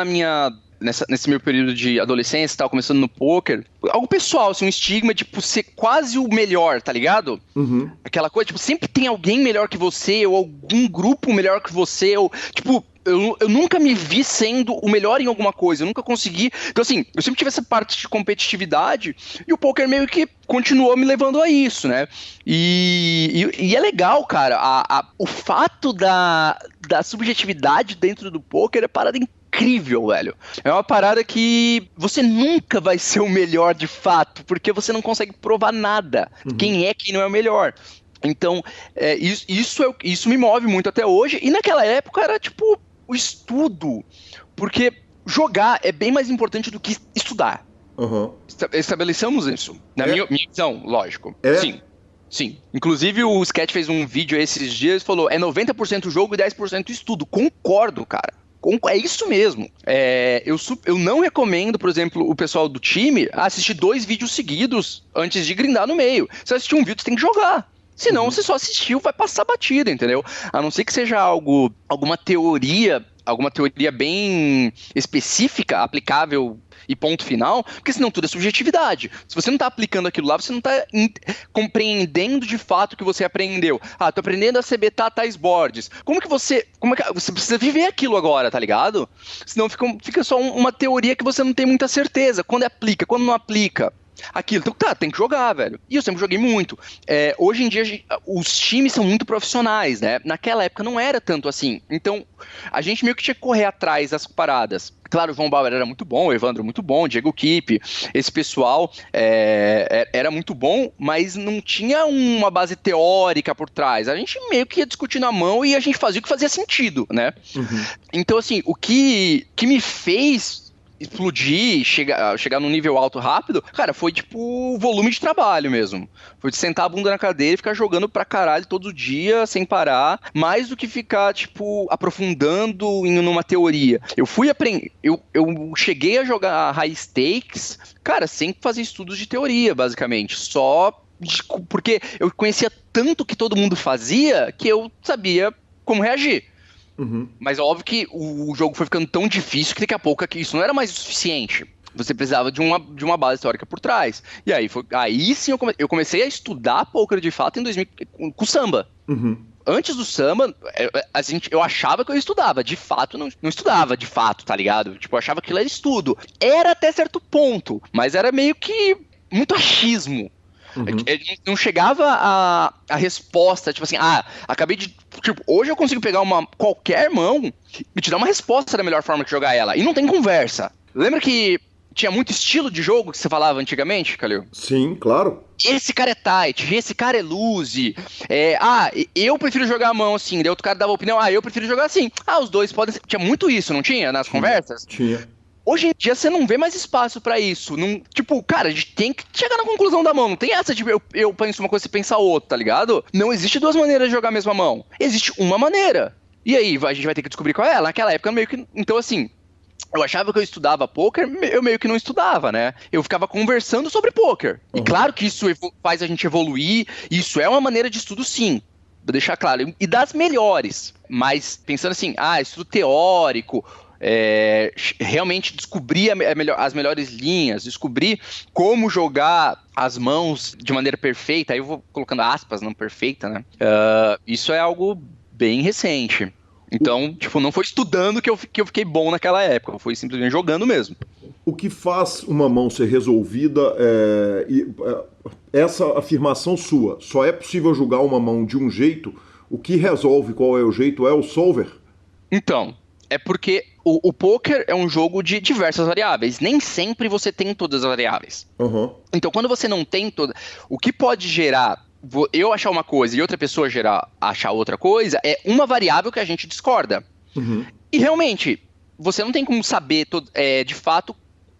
nesse meu período de adolescência e tal, começando no poker, algo pessoal, assim, um estigma, tipo, ser quase o melhor, tá ligado? Aquela coisa, tipo, sempre tem alguém melhor que você, ou algum grupo melhor que você, ou, tipo, eu nunca me vi sendo o melhor em alguma coisa, eu nunca consegui. Então, assim, eu sempre tive essa parte de competitividade e o poker meio que continuou me levando a isso, né? E é legal, cara, o fato da subjetividade dentro do poker é parada incrível, velho. É uma parada que você nunca vai ser o melhor de fato, porque você não consegue provar nada. Quem não é o melhor. Então, isso me move muito até hoje. E naquela época era tipo o estudo. Porque jogar é bem mais importante do que estudar. Estabelecemos isso. Na minha visão, lógico. Sim. Inclusive o Sketch fez um vídeo esses dias e falou: é 90% jogo e 10% estudo. Concordo, cara. É isso mesmo. Eu não recomendo, por exemplo, o pessoal do time assistir 2 vídeos seguidos antes de grindar no meio. Se assistir um vídeo, você tem que jogar. Senão, você só assistiu, vai passar batida, entendeu? A não ser que seja alguma teoria bem específica, aplicável e ponto final, porque senão tudo é subjetividade. Se você não tá aplicando aquilo lá, você não tá compreendendo de fato o que você aprendeu. Tô aprendendo a CBtar tais boards. Como é que você precisa viver aquilo agora, tá ligado? Senão fica só uma teoria que você não tem muita certeza. Quando aplica, quando não aplica. Aquilo, então tem que jogar, velho. E eu sempre joguei muito. Hoje em dia, os times são muito profissionais, né? Naquela época não era tanto assim. Então, a gente meio que tinha que correr atrás das paradas. Claro, o João Bauer era muito bom, o Evandro muito bom, o Diego Kipp, esse pessoal era muito bom, mas não tinha uma base teórica por trás. A gente meio que ia discutindo a mão e a gente fazia o que fazia sentido, né? Então, assim, o que me fez explodir, chegar num nível alto rápido, cara, foi tipo o volume de trabalho mesmo. Foi de sentar a bunda na cadeira e ficar jogando pra caralho todo dia, sem parar, mais do que ficar, tipo, aprofundando numa teoria. Eu fui aprender, eu cheguei a jogar high stakes, cara, sem fazer estudos de teoria, basicamente, só porque eu conhecia tanto que todo mundo fazia, que eu sabia como reagir. Mas é óbvio que o jogo foi ficando tão difícil que daqui a pouco isso não era mais o suficiente. Você precisava de uma base teórica por trás. E aí sim eu comecei a estudar poker de fato em 2000 com o samba. Antes do samba, eu achava que eu estudava. De fato, não estudava, de fato, tá ligado? Tipo, eu achava que aquilo era estudo. Era até certo ponto, mas era meio que muito achismo. Não chegava a resposta, tipo assim, acabei de... Tipo, hoje eu consigo pegar qualquer mão e te dar uma resposta da melhor forma de jogar ela. E não tem conversa. Lembra que tinha muito estilo de jogo que você falava antigamente, Calil? Sim, claro. Esse cara é tight, esse cara é loose. Eu prefiro jogar a mão assim. Daí outro cara dava opinião, eu prefiro jogar assim. Os dois podem ser... Tinha muito isso, não tinha? Nas conversas? Tinha. Hoje em dia você não vê mais espaço pra isso. Tipo, cara, a gente tem que chegar na conclusão da mão. Não tem essa de eu penso uma coisa e você pensa outra, tá ligado? Não existe 2 maneiras de jogar a mesma mão. Existe uma maneira. E aí, a gente vai ter que descobrir qual é. Naquela época, meio que... Então, assim, eu achava que eu estudava poker, eu meio que não estudava, né? Eu ficava conversando sobre poker. E claro que isso faz a gente evoluir. Isso é uma maneira de estudo, sim. Vou deixar claro. E das melhores. Mas pensando assim, estudo teórico... realmente descobrir as melhores linhas, descobrir como jogar as mãos de maneira perfeita, aí eu vou colocando aspas, não perfeita, né? Isso é algo bem recente. Então, tipo, não foi estudando que eu fiquei bom naquela época, foi simplesmente jogando mesmo. O que faz uma mão ser resolvida essa afirmação sua, só é possível jogar uma mão de um jeito, o que resolve qual é o jeito é o solver? Então, é porque o poker é um jogo de diversas variáveis. Nem sempre você tem todas as variáveis. Então, quando você não tem todas... O que pode gerar eu achar uma coisa e outra pessoa achar outra coisa é uma variável que a gente discorda. E realmente, você não tem como saber de fato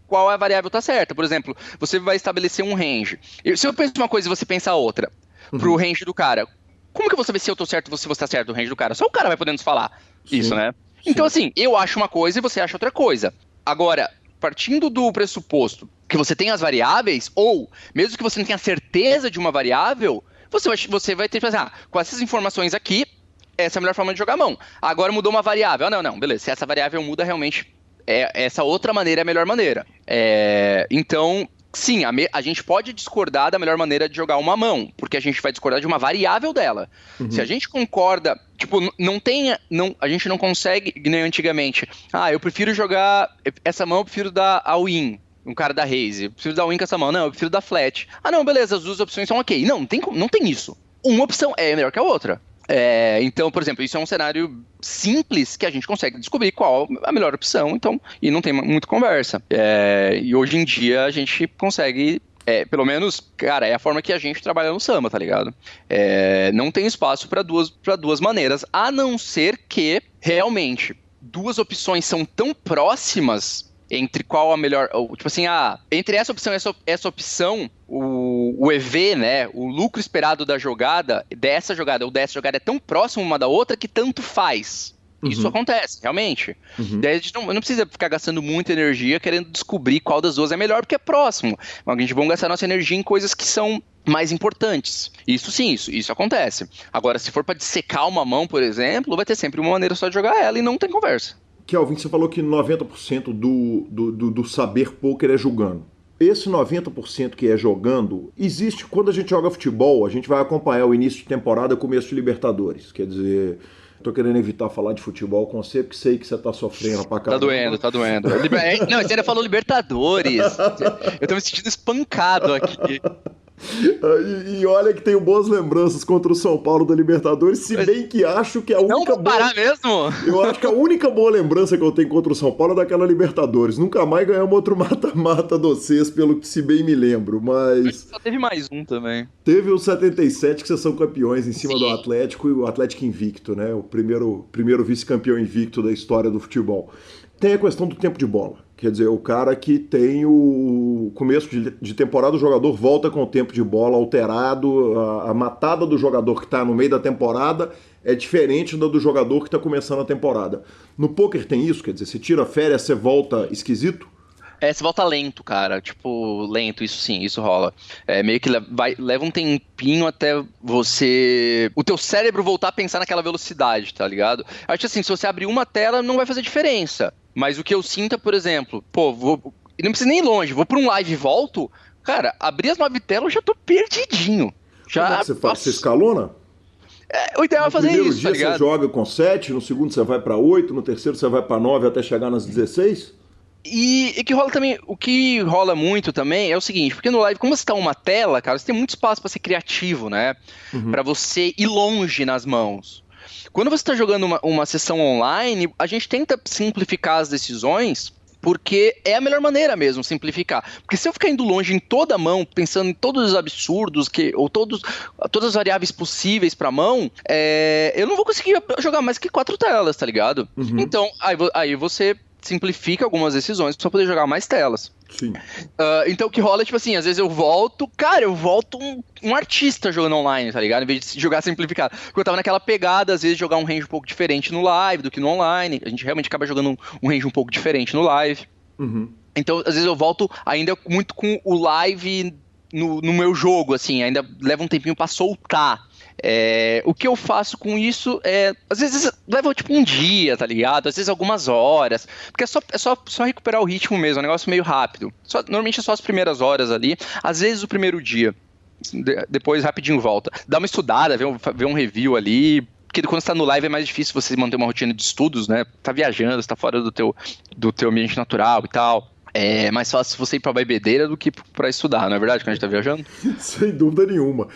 qual é a variável que tá certa. Por exemplo, você vai estabelecer um range. Se eu penso uma coisa e você pensa outra pro range do cara, como que eu vou saber se eu tô certo ou se você tá certo do range do cara? Só o cara vai poder nos falar isso, né? Então, assim, eu acho uma coisa e você acha outra coisa. Agora, partindo do pressuposto que você tem as variáveis, ou mesmo que você não tenha certeza de uma variável, você vai ter que fazer, com essas informações aqui, essa é a melhor forma de jogar a mão. Agora mudou uma variável. Não, beleza. Se essa variável muda, realmente, essa outra maneira é a melhor maneira. Então, sim, a gente pode discordar da melhor maneira de jogar uma mão, porque a gente vai discordar de uma variável dela. Se a gente concorda, tipo, a gente não consegue, que nem antigamente, eu prefiro jogar essa mão, eu prefiro dar all-in, um cara da raise, eu prefiro dar all-in com essa mão, não, eu prefiro dar flat. Não, beleza, as duas opções são ok. Não tem isso. Uma opção é melhor que a outra. Então, por exemplo, isso é um cenário simples que a gente consegue descobrir qual a melhor opção, então, e não tem muita conversa. E hoje em dia a gente consegue, pelo menos, cara, é a forma que a gente trabalha no Samba, tá ligado? Não tem espaço para duas maneiras, a não ser que realmente duas opções são tão próximas entre qual a melhor, tipo assim, entre essa opção e essa opção, o EV, né, o lucro esperado da jogada, dessa jogada ou dessa jogada é tão próximo uma da outra que tanto faz. Isso acontece, realmente. Daí a gente não precisa ficar gastando muita energia querendo descobrir qual das duas é melhor, porque é próximo. Mas a gente vai gastar nossa energia em coisas que são mais importantes. Isso sim, isso acontece. Agora, se for para dissecar uma mão, por exemplo, vai ter sempre uma maneira só de jogar ela e não tem conversa. Kelvin, você falou que 90% do saber pôquer é jogando. Esse 90% que é jogando, existe quando a gente joga futebol, a gente vai acompanhar o início de temporada e o começo de Libertadores. Quer dizer, tô querendo evitar falar de futebol com você, porque sei que você tá sofrendo pra caramba. Tá doendo. Não, você ainda falou Libertadores. Eu tô me sentindo espancado aqui. E olha que tenho boas lembranças contra o São Paulo da Libertadores, se bem que acho que a única não vou parar mesmo? Eu acho que a única boa lembrança que eu tenho contra o São Paulo é daquela Libertadores. Nunca mais ganhamos outro mata-mata do vocês, pelo que se bem me lembro, mas... Só teve mais um também. Teve o 77, que vocês são campeões em cima do Atlético, e o Atlético invicto, né? O primeiro vice-campeão invicto da história do futebol. Tem a questão do tempo de bola. Quer dizer, o cara que tem o começo de temporada, o jogador volta com o tempo de bola alterado, a matada do jogador que está no meio da temporada é diferente da do jogador que está começando a temporada. No pôquer tem isso? Quer dizer, você tira férias, você volta esquisito? Você volta lento, cara. Tipo, lento, isso sim, isso rola. Meio que leva um tempinho até você... O teu cérebro voltar a pensar naquela velocidade, tá ligado? Acho que assim, se você abrir uma tela, não vai fazer diferença. Mas o que eu sinto é, por exemplo, não precisa nem ir longe, vou pra um live e volto, cara, abri as 9 telas, eu já tô perdidinho. Como é que você faz? Você escalona? O ideal é fazer isso, tá ligado? No primeiro dia você joga com 7, no segundo você vai pra 8, no terceiro você vai pra 9 até chegar nas 16? E que rola também, o que rola muito também é o seguinte, porque no live, como você tá uma tela, cara, você tem muito espaço pra ser criativo, né? Pra você ir longe nas mãos. Quando você está jogando uma sessão online, a gente tenta simplificar as decisões, porque é a melhor maneira mesmo, simplificar. Porque se eu ficar indo longe em toda a mão, pensando em todos os absurdos, ou todas as variáveis possíveis para a mão, eu não vou conseguir jogar mais que 4 telas, tá ligado? Então, aí você simplifica algumas decisões para poder jogar mais telas. Sim. Então o que rola é tipo assim, às vezes eu volto um artista jogando online, tá ligado? Em vez de jogar simplificado. Porque eu tava naquela pegada, às vezes, de jogar um range um pouco diferente no live do que no online. A gente realmente acaba jogando um range um pouco diferente no live. Então, às vezes eu volto ainda muito com o live no meu jogo, assim, ainda leva um tempinho pra soltar. O que eu faço com isso às vezes leva tipo um dia, tá ligado? Às vezes algumas horas, porque é só recuperar o ritmo mesmo, é um negócio meio rápido. Normalmente é só as primeiras horas ali, às vezes o primeiro dia, depois rapidinho volta. Dá uma estudada, vê um review ali, porque quando você tá no live é mais difícil você manter uma rotina de estudos, né? Tá viajando, você tá fora do teu ambiente natural e tal. É mais fácil você ir pra bebedeira do que pra estudar, não é verdade, quando a gente tá viajando? Sem dúvida nenhuma.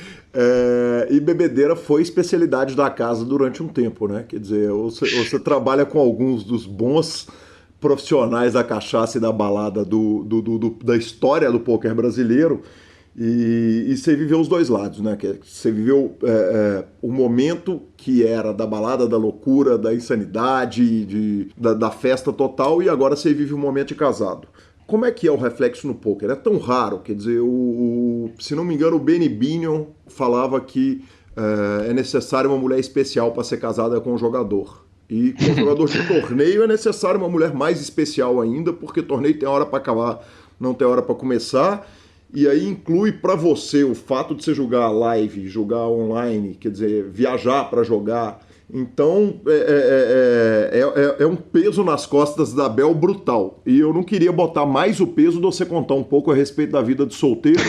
E bebedeira foi especialidade da casa durante um tempo, né? Quer dizer, você trabalha com alguns dos bons profissionais da cachaça e da balada da história do pôquer brasileiro, e você viveu os dois lados, né? Você viveu o momento que era da balada, da loucura, da insanidade, da festa total, e agora você vive o momento de casado. Como é que é o reflexo no pôquer? É tão raro, quer dizer, se não me engano, o Benny Binion falava que é necessário uma mulher especial para ser casada com um jogador. E com um jogador de torneio é necessário uma mulher mais especial ainda, porque torneio tem hora para acabar, não tem hora para começar. E aí inclui para você o fato de você jogar live, jogar online, quer dizer, viajar para jogar Então, é um peso nas costas da Bel brutal. E eu não queria botar mais o peso de você contar um pouco a respeito da vida de solteiro.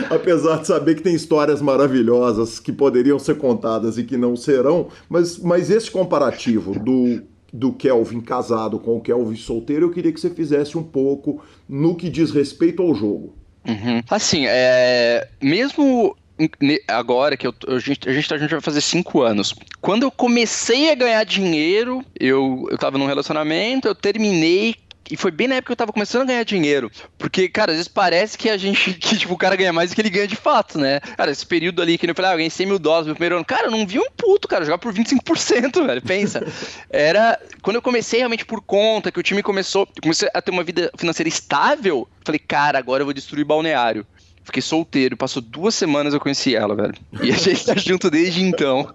Apesar de saber que tem histórias maravilhosas que poderiam ser contadas e que não serão. Mas esse comparativo do Kelvin casado com o Kelvin solteiro, eu queria que você fizesse um pouco no que diz respeito ao jogo. Uhum. Assim, mesmo agora que a gente vai fazer 5 anos. Quando eu comecei a ganhar dinheiro, eu tava num relacionamento, eu terminei, e foi bem na época que eu tava começando a ganhar dinheiro. Porque, cara, às vezes parece que tipo, o cara ganha mais do que ele ganha de fato, né? Cara, esse período ali que eu falei, eu ganhei $100 mil no meu primeiro ano. Cara, eu não vi um puto, cara, jogar por 25%, velho, pensa. Era, quando eu comecei realmente por conta, que o time comecei a ter uma vida financeira estável, falei, cara, agora eu vou destruir balneário. Fiquei solteiro, passou 2 semanas eu conheci ela, velho. E a gente tá junto desde então.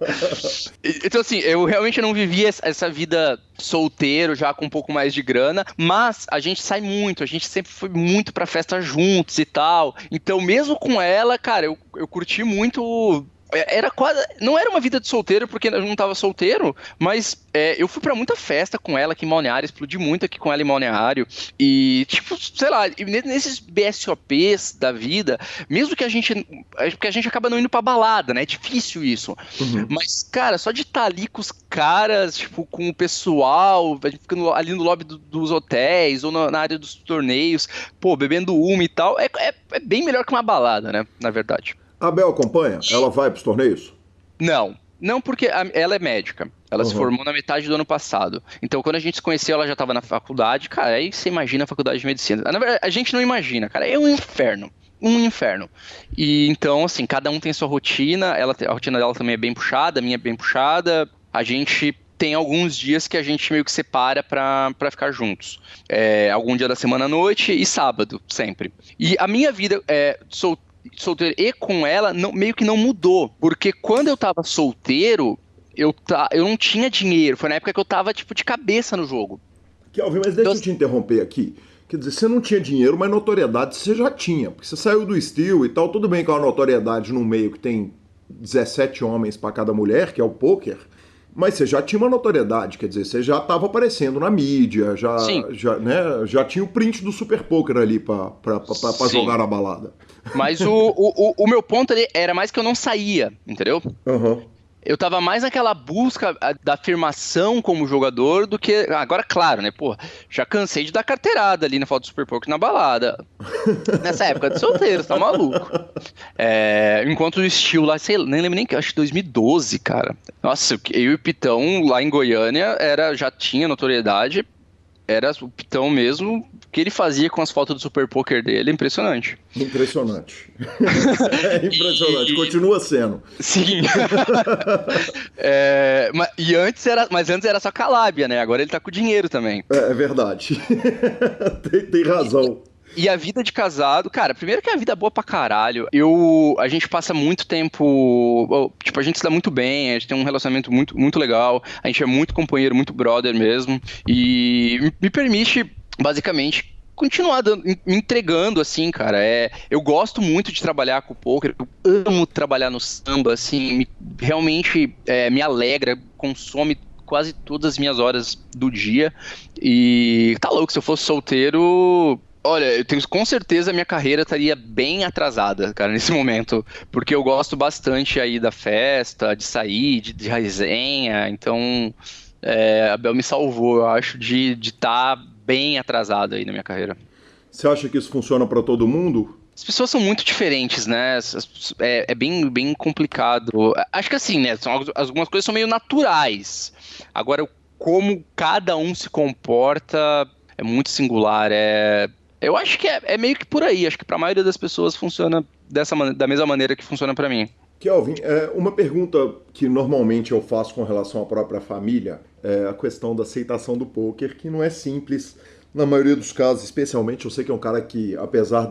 Então, assim, eu realmente não vivi essa vida solteiro, já com um pouco mais de grana, mas a gente sai muito, a gente sempre foi muito pra festa juntos e tal. Então, mesmo com ela, cara, eu curti muito. Era quase. Não era uma vida de solteiro, porque eu não tava solteiro, mas eu fui pra muita festa com ela aqui em Balneário, explodi muito aqui com ela em Balneário. E, tipo, sei lá, nesses BSOPs da vida, mesmo que a gente. Porque a gente acaba não indo pra balada, né? É difícil isso. Uhum. Mas, cara, só de estar ali com os caras, tipo, com o pessoal, ficando ali no lobby dos hotéis ou na área dos torneios, pô, bebendo uma e tal, é bem melhor que uma balada, né? Na verdade. A Bel acompanha? Ela vai pros torneios? Não porque ela é médica. Ela se formou na metade do ano passado. Então, quando a gente se conheceu, ela já estava na faculdade. Cara, aí você imagina a faculdade de medicina. Na verdade, a gente não imagina, cara. É um inferno. Um inferno. E então, assim, cada um tem sua rotina. A rotina dela também é bem puxada, a minha é bem puxada. A gente tem alguns dias que a gente meio que separa pra ficar juntos. Algum dia da semana à noite e sábado, sempre. E a minha vida solteiro e com ela meio que não mudou, porque quando eu tava solteiro eu não tinha dinheiro, foi na época que eu tava tipo de cabeça no jogo. Kelvin, mas deixa eu te interromper aqui, quer dizer, você não tinha dinheiro, mas notoriedade você já tinha, porque você saiu do Steel e tal, tudo bem que é uma notoriedade num meio que tem 17 homens pra cada mulher, que é o poker, mas você já tinha uma notoriedade, quer dizer, você já estava aparecendo na mídia, já tinha o print do Super Poker ali pra jogar na balada. Mas o meu ponto ali era mais que eu não saía, entendeu? Uhum. Eu tava mais naquela busca da afirmação como jogador do que... Agora, claro, né? Pô, já cansei de dar carteirada ali na foto do Super Poker na balada. Nessa época de solteiro, tá maluco. Enquanto o estilo lá, sei lá, nem lembro nem que, acho que 2012, cara. Nossa, eu e o Pitão lá em Goiânia já tinha notoriedade. Era o Pitão mesmo, o que ele fazia com as fotos do Super Poker dele, impressionante. Impressionante. Impressionante, continua sendo. Sim. Mas antes era só Calábia, né? Agora ele tá com dinheiro também. É verdade. tem razão. E a vida de casado, cara, primeiro que a vida é boa pra caralho. A gente passa muito tempo, tipo, a gente se dá muito bem, a gente tem um relacionamento muito, muito legal, a gente é muito companheiro, muito brother mesmo, e me permite, basicamente, continuar me entregando, assim, cara. Eu gosto muito de trabalhar com o poker, eu amo trabalhar no samba, assim, realmente me alegra, consome quase todas as minhas horas do dia, e tá louco, se eu fosse solteiro... Olha, eu tenho com certeza a minha carreira estaria bem atrasada, cara, nesse momento, porque eu gosto bastante aí da festa, de sair, de resenha, então a Bel me salvou, eu acho, de estar bem atrasado aí na minha carreira. Você acha que isso funciona para todo mundo? As pessoas são muito diferentes, né? É bem complicado. Acho que assim, né? Algumas coisas são meio naturais. Agora, como cada um se comporta é muito singular, Eu acho que é meio que por aí. Acho que para a maioria das pessoas funciona da mesma maneira que funciona para mim. Kelvin, uma pergunta que normalmente eu faço com relação à própria família é a questão da aceitação do poker, que não é simples. Na maioria dos casos, especialmente, eu sei que é um cara que, apesar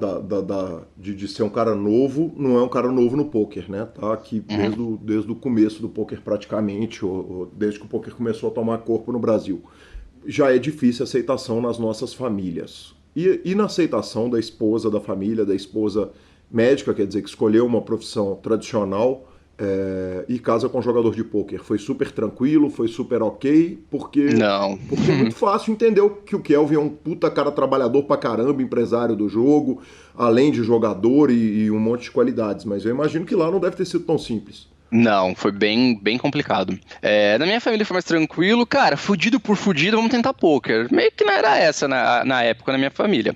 de ser um cara novo, não é um cara novo no poker, né? Tá aqui desde o começo do poker praticamente, ou desde que o poker começou a tomar corpo no Brasil. Já é difícil a aceitação nas nossas famílias. E na aceitação da esposa da família, da esposa médica, quer dizer, que escolheu uma profissão tradicional, e casa com jogador de pôquer? Foi super tranquilo, foi super ok? Porque é muito fácil entender que o Kelvin é um puta cara trabalhador pra caramba, empresário do jogo, além de jogador e um monte de qualidades, mas eu imagino que lá não deve ter sido tão simples. Não, foi bem complicado. Na minha família foi mais tranquilo. Cara, fudido por fudido, vamos tentar pôquer. Meio que não era essa na época na minha família.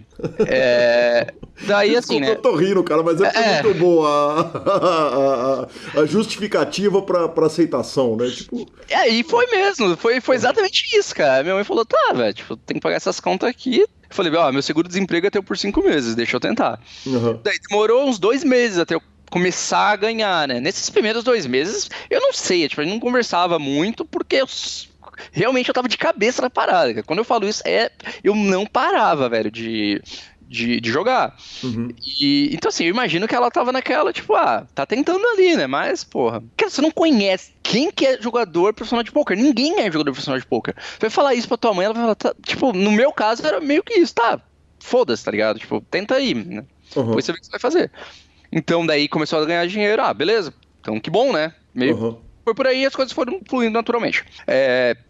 Daí assim, né? Eu tô rindo, cara, mas muito boa a justificativa pra aceitação, né? Tipo... E foi mesmo. Foi exatamente isso, cara. Minha mãe falou, tá, velho, tipo, tem que pagar essas contas aqui. Eu falei, meu seguro-desemprego é teu por 5 meses, deixa eu tentar. Uhum. Daí demorou uns 2 meses até eu começar a ganhar, né? Nesses primeiros 2 meses, eu não sei, tipo, a gente não conversava muito, porque realmente eu tava de cabeça na parada. Quando eu falo isso, eu não parava, velho, de jogar. Uhum. Então, assim, eu imagino que ela tava naquela, tipo, tá tentando ali, né? Mas, porra, cara, você não conhece quem que é jogador profissional de poker. Ninguém é jogador profissional de poker. Você vai falar isso pra tua mãe, ela vai falar, tipo, no meu caso era meio que isso, tá? Foda-se, tá ligado? Tipo, tenta aí, né? Uhum. Depois você vê o que você vai fazer. Então, daí começou a ganhar dinheiro. Beleza. Então, que bom, né? Foi por aí, as coisas foram fluindo naturalmente.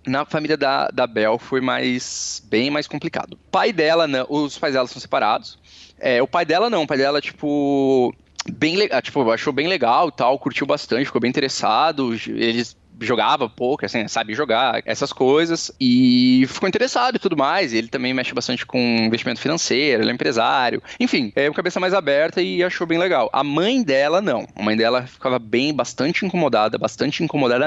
Na família da Bel foi bem mais complicado. O pai dela, os pais dela são separados. O pai dela não, o pai dela, tipo, bem legal, tipo, achou bem legal e tal, curtiu bastante, ficou bem interessado. Eles jogava poker, assim, sabe jogar, essas coisas, e ficou interessado e tudo mais. Ele também mexe bastante com investimento financeiro, ele é empresário, enfim, é uma cabeça mais aberta e achou bem legal. A mãe dela, não. A mãe dela ficava bastante incomodada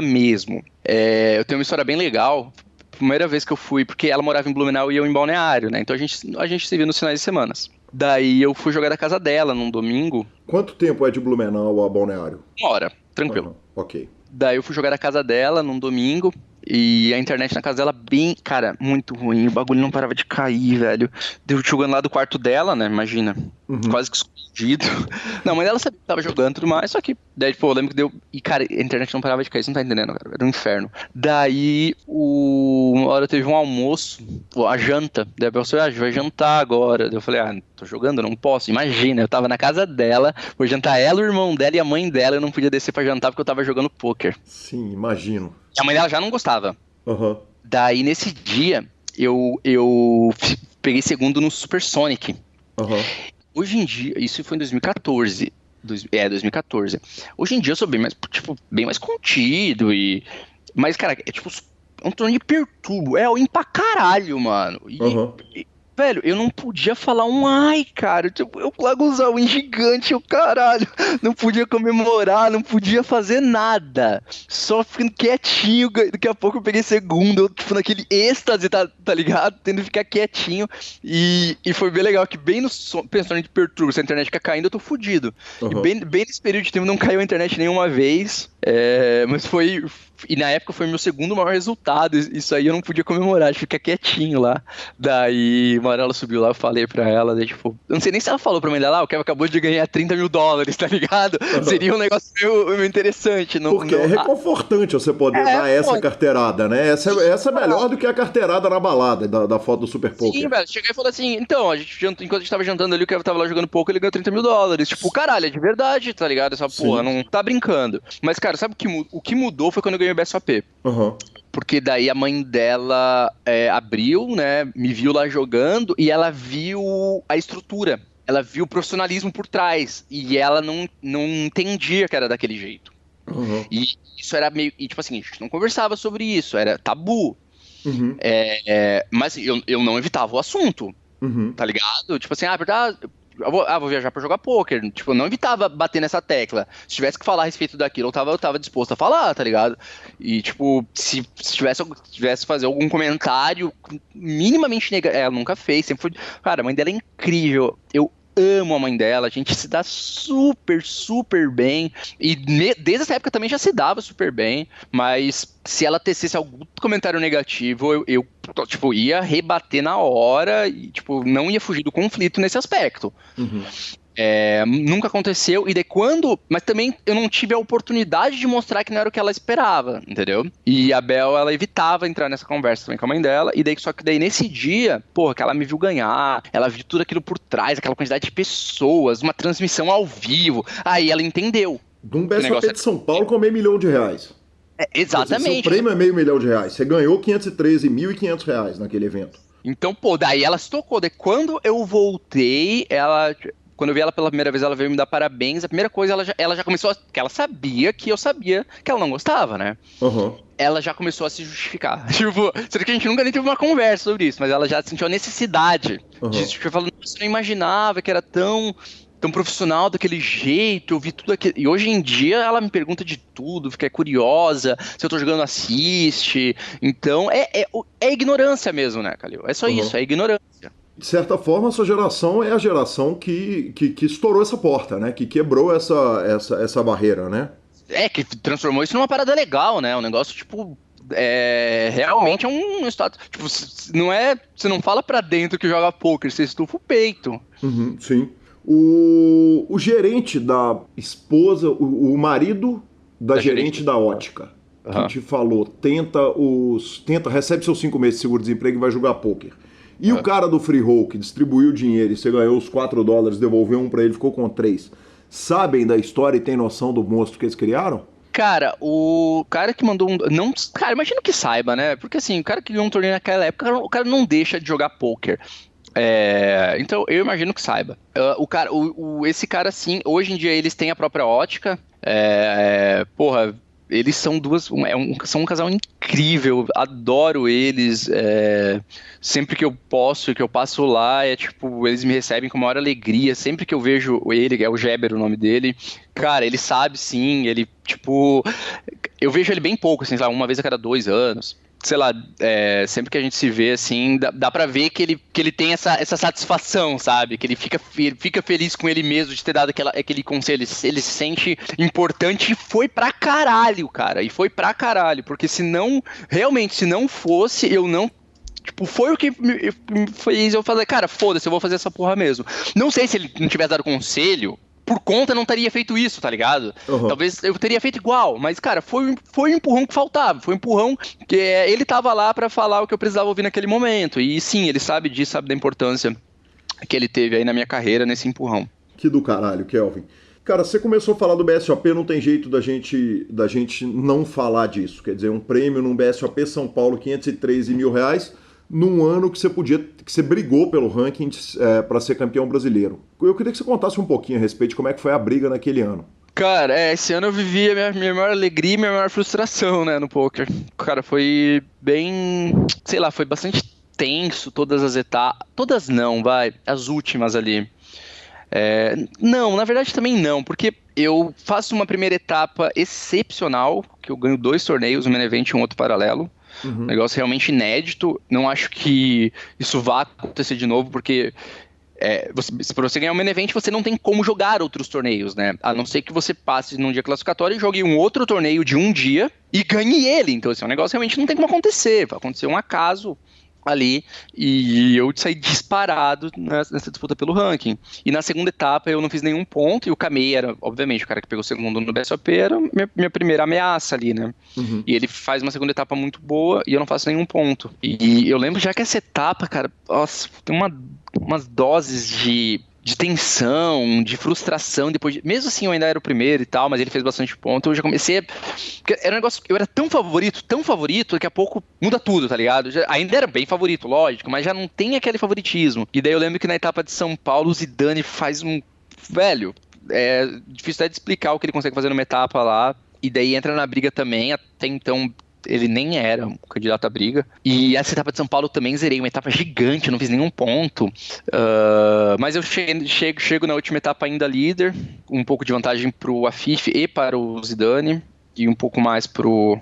mesmo. Eu tenho uma história bem legal. Primeira vez que eu fui, porque ela morava em Blumenau e eu em Balneário, né? Então a gente se via nos finais de semana. Daí eu fui jogar da casa dela num domingo. Quanto tempo é de Blumenau a Balneário? 1 hora, tranquilo. Ok. Daí eu fui jogar na casa dela num domingo. E a internet na casa dela cara, muito ruim. O bagulho não parava de cair, velho. Deu jogando lá do quarto dela, né? Imagina. Uhum. Quase que escondido. Não, mas ela sabia que tava jogando e tudo mais. Só que, daí, eu lembro que deu... E, cara, a internet não parava de cair. Você não tá entendendo, cara. Era um inferno. Daí, uma hora teve um almoço. A janta. Daí eu falei, a gente vai jantar agora. Daí eu falei, tô jogando? Não posso. Imagina, eu tava na casa dela. Vou jantar ela, o irmão dela e a mãe dela. Eu não podia descer pra jantar porque eu tava jogando pôquer. Sim, imagino. A mãe dela já não gostava. Uhum. Daí, nesse dia, eu peguei segundo no Super Sonic. Uhum. Hoje em dia, isso foi em 2014. 2014. Hoje em dia eu sou bem mais contido mas, cara, é tipo um torneio de perturbo. É ruim pra caralho, mano. Velho, eu não podia falar cara. Tipo, eu com a win gigante, caralho. Não podia comemorar, não podia fazer nada. Só ficando quietinho. Daqui a pouco eu peguei segundo, eu, tipo, naquele êxtase, tá ligado? Tendo que ficar quietinho. E foi bem legal, que bem pensando de perturbo, se a internet fica caindo, eu tô fudido. E bem nesse período de tempo não caiu a internet nenhuma vez. Mas foi... E na época foi meu segundo maior resultado. Isso aí eu não podia comemorar, de ficar quietinho lá. Daí, uma hora ela subiu lá, eu falei pra ela, daí, tipo, eu não sei nem se ela falou pra mim dela, o Kevin acabou de ganhar $30 mil, tá ligado? Seria um negócio meio interessante. Porque é reconfortante você poder dar essa carteirada, né? Essa é melhor do que a carteirada na balada da foto do Super Poker. Sim, velho, cheguei e falei assim, então, enquanto a gente tava jantando ali, o Kevin tava lá jogando poker, ele ganhou $30 mil. Tipo, caralho, é de verdade, tá ligado? Essa porra, não tá brincando. Mas, cara, sabe o que mudou foi quando eu ganhei o BSOP. Porque daí a mãe dela abriu, né, me viu lá jogando e ela viu a estrutura. Ela viu o profissionalismo por trás e ela não entendia que era daquele jeito. E isso era meio... E, tipo assim, a gente não conversava sobre isso, era tabu. Mas eu não evitava o assunto, tá ligado? Tipo assim, vou viajar pra jogar pôquer. Tipo, eu não evitava bater nessa tecla. Se tivesse que falar a respeito daquilo, eu tava disposto a falar, tá ligado? E, tipo, se tivesse que fazer algum comentário minimamente negativo, ela nunca fez, sempre foi... Cara, a mãe dela é incrível. Eu amo a mãe dela, a gente se dá super, super bem. E desde essa época também já se dava super bem. Mas se ela tecesse algum comentário negativo, eu tipo, ia rebater na hora e, tipo, não ia fugir do conflito nesse aspecto. Nunca aconteceu, e daí mas também eu não tive a oportunidade de mostrar que não era o que ela esperava, entendeu? E a Bel, ela evitava entrar nessa conversa também com a mãe dela, só que daí nesse dia, porra, que ela me viu ganhar, ela viu tudo aquilo por trás, aquela quantidade de pessoas, uma transmissão ao vivo, aí ela entendeu. De um BSOP de São Paulo com R$500 mil. Exatamente. O prêmio é R$500 mil. Você ganhou R$513.500 naquele evento. Então, pô, daí ela se tocou. Daí quando eu voltei, quando eu vi ela pela primeira vez, ela veio me dar parabéns. A primeira coisa, ela já começou que ela sabia que eu sabia que ela não gostava, né? Uhum. Ela já começou a se justificar. Tipo, será que a gente nunca nem teve uma conversa sobre isso, mas ela já sentiu a necessidade de justificar. Falando, nossa, eu não imaginava que era tão profissional daquele jeito, eu vi tudo aquilo. E hoje em dia ela me pergunta de tudo, fica curiosa, se eu tô jogando, assiste. Então é ignorância mesmo, né, Calil? É só isso, é ignorância. De certa forma, a sua geração é a geração que estourou essa porta, né? Que quebrou essa barreira, né? Que transformou isso numa parada legal, né? Um negócio, tipo, realmente é um status. Tipo, você não fala pra dentro que joga poker, você estufa o peito. Uhum, sim. O gerente da esposa, o marido da gerente da ótica, que te falou, recebe seus 5 meses de seguro-desemprego e vai jogar poker. E o cara do free roll que distribuiu o dinheiro e você ganhou os $4, devolveu um pra ele, ficou com 3. Sabem da história e tem noção do monstro que eles criaram? Cara, o cara que mandou cara, imagino que saiba, né? Porque assim, o cara que ganhou um torneio naquela época, o cara não deixa de jogar poker. Então, eu imagino que saiba. Esse cara, sim, hoje em dia eles têm a própria ótica. Porra, eles são são um casal incrível, adoro eles. Sempre que eu posso, que eu passo lá, tipo, eles me recebem com a maior alegria. Sempre que eu vejo ele, é o Geber o nome dele, cara, ele sabe sim, ele, tipo, eu vejo ele bem pouco, assim, lá, uma vez a cada 2 anos. Sei lá, sempre que a gente se vê, assim, dá pra ver que ele tem essa satisfação, sabe? Que ele fica feliz com ele mesmo de ter dado aquele conselho. Ele se sente importante e foi pra caralho, cara. E foi pra caralho, porque se não fosse, eu não... Tipo, foi o que me fez eu falar, cara, foda-se, eu vou fazer essa porra mesmo. Não sei se ele não tivesse dado conselho... Por conta, não teria feito isso, tá ligado? Uhum. Talvez eu teria feito igual, mas, cara, foi um empurrão que faltava. Foi um empurrão que ele tava lá pra falar o que eu precisava ouvir naquele momento. E sim, ele sabe disso, sabe da importância que ele teve aí na minha carreira, nesse empurrão. Que do caralho, Kelvin. Cara, você começou a falar do BSOP, não tem jeito da gente não falar disso. Quer dizer, um prêmio num BSOP São Paulo, R$513 mil, num ano que você brigou pelo ranking para ser campeão brasileiro. Eu queria que você contasse um pouquinho a respeito de como é que foi a briga naquele ano. Cara, esse ano eu vivi a minha maior alegria e minha maior frustração, né, no poker. Cara, foi bem... Sei lá, foi bastante tenso todas as etapas. Todas não, as últimas ali. Não, na verdade também não, porque eu faço uma primeira etapa excepcional, que eu ganho 2 torneios, um main event e um outro paralelo. Um negócio realmente inédito. Não acho que isso vá acontecer de novo, porque para você ganhar um main event, você não tem como jogar outros torneios, né? A não ser que você passe num dia classificatório e jogue um outro torneio de um dia e ganhe ele. Então, esse negócio realmente não tem como acontecer. Vai acontecer um acaso ali, e eu saí disparado nessa disputa pelo ranking. E na segunda etapa eu não fiz nenhum ponto, e o Kamei era, obviamente, o cara que pegou o segundo no BSOP, era minha primeira ameaça ali, né? E ele faz uma segunda etapa muito boa, e eu não faço nenhum ponto. E eu lembro já que essa etapa, cara, nossa, tem umas doses de tensão, de frustração, mesmo assim eu ainda era o primeiro e tal, mas ele fez bastante ponto, eu já comecei era um negócio, eu era tão favorito, daqui a pouco muda tudo, tá ligado? Ainda era bem favorito, lógico, mas já não tem aquele favoritismo. E daí eu lembro que na etapa de São Paulo, o Zidane faz velho, é difícil até de explicar o que ele consegue fazer numa etapa lá, e daí entra na briga também, até então... Ele nem era um candidato à briga. E essa etapa de São Paulo também zerei uma etapa gigante, não fiz nenhum ponto. Mas eu chego na última etapa ainda líder, um pouco de vantagem pro Afif e para o Zidane, e um pouco mais pro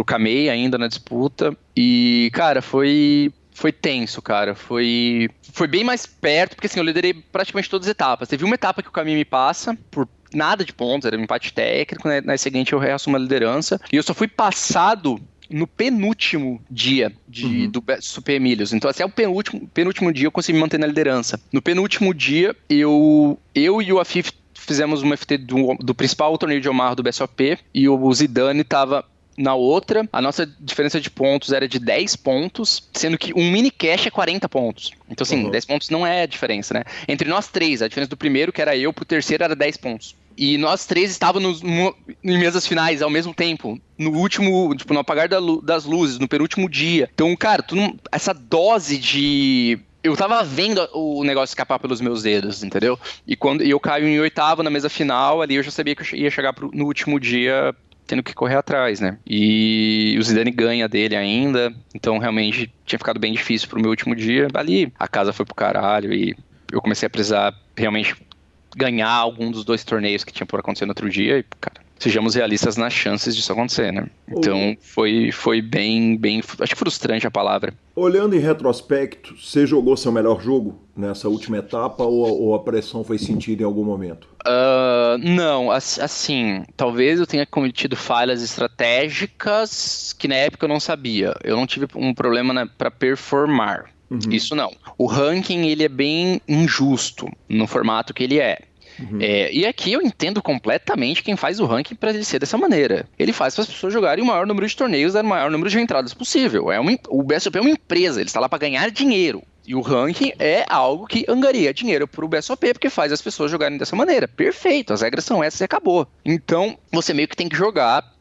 Kamei ainda na disputa. E, cara, foi tenso, cara. Foi bem mais perto, porque assim, eu liderei praticamente todas as etapas. Teve uma etapa que o Kamei me passa, por nada de pontos, era um empate técnico, né? Na seguinte eu reassumo a liderança, e eu só fui passado no penúltimo dia do Super Emílios. Então, até o penúltimo dia eu consegui me manter na liderança. No penúltimo dia, eu e o Afif fizemos uma FT do principal torneio de Omar do BSOP, e o Zidane estava na outra. A nossa diferença de pontos era de 10 pontos, sendo que um mini cash é 40 pontos. Então, assim, 10 pontos não é a diferença, né? Entre nós três, a diferença do primeiro, que era eu, pro terceiro era 10 pontos. E nós três estávamos em mesas finais ao mesmo tempo. No último, tipo, no apagar das luzes, no penúltimo dia. Então, cara, essa dose de... Eu tava vendo o negócio escapar pelos meus dedos, entendeu? E quando eu caio em oitavo na mesa final, ali eu já sabia que eu ia chegar no último dia tendo que correr atrás, né? E o Zidane ganha dele ainda, então realmente tinha ficado bem difícil pro meu último dia. Ali a casa foi pro caralho e eu comecei a precisar realmente ganhar algum dos 2 torneios que tinha por acontecer no outro dia e, cara, sejamos realistas nas chances disso acontecer, né? Então foi bem, acho que frustrante a palavra. Olhando em retrospecto, você jogou seu melhor jogo nessa última etapa ou a pressão foi sentida em algum momento? Não, assim, talvez eu tenha cometido falhas estratégicas que na época eu não sabia. Eu não tive um problema para performar. Uhum. Isso não. O ranking, ele é bem injusto no formato que ele é. Uhum. E aqui eu entendo completamente quem faz o ranking para ele ser dessa maneira. Ele faz para as pessoas jogarem o maior número de torneios, dar o maior número de entradas possível. O BSOP é uma empresa, ele está lá para ganhar dinheiro. E o ranking é algo que angaria dinheiro pro BSOP, porque faz as pessoas jogarem dessa maneira. Perfeito, as regras são essas e acabou. Então, você meio que tem que jogar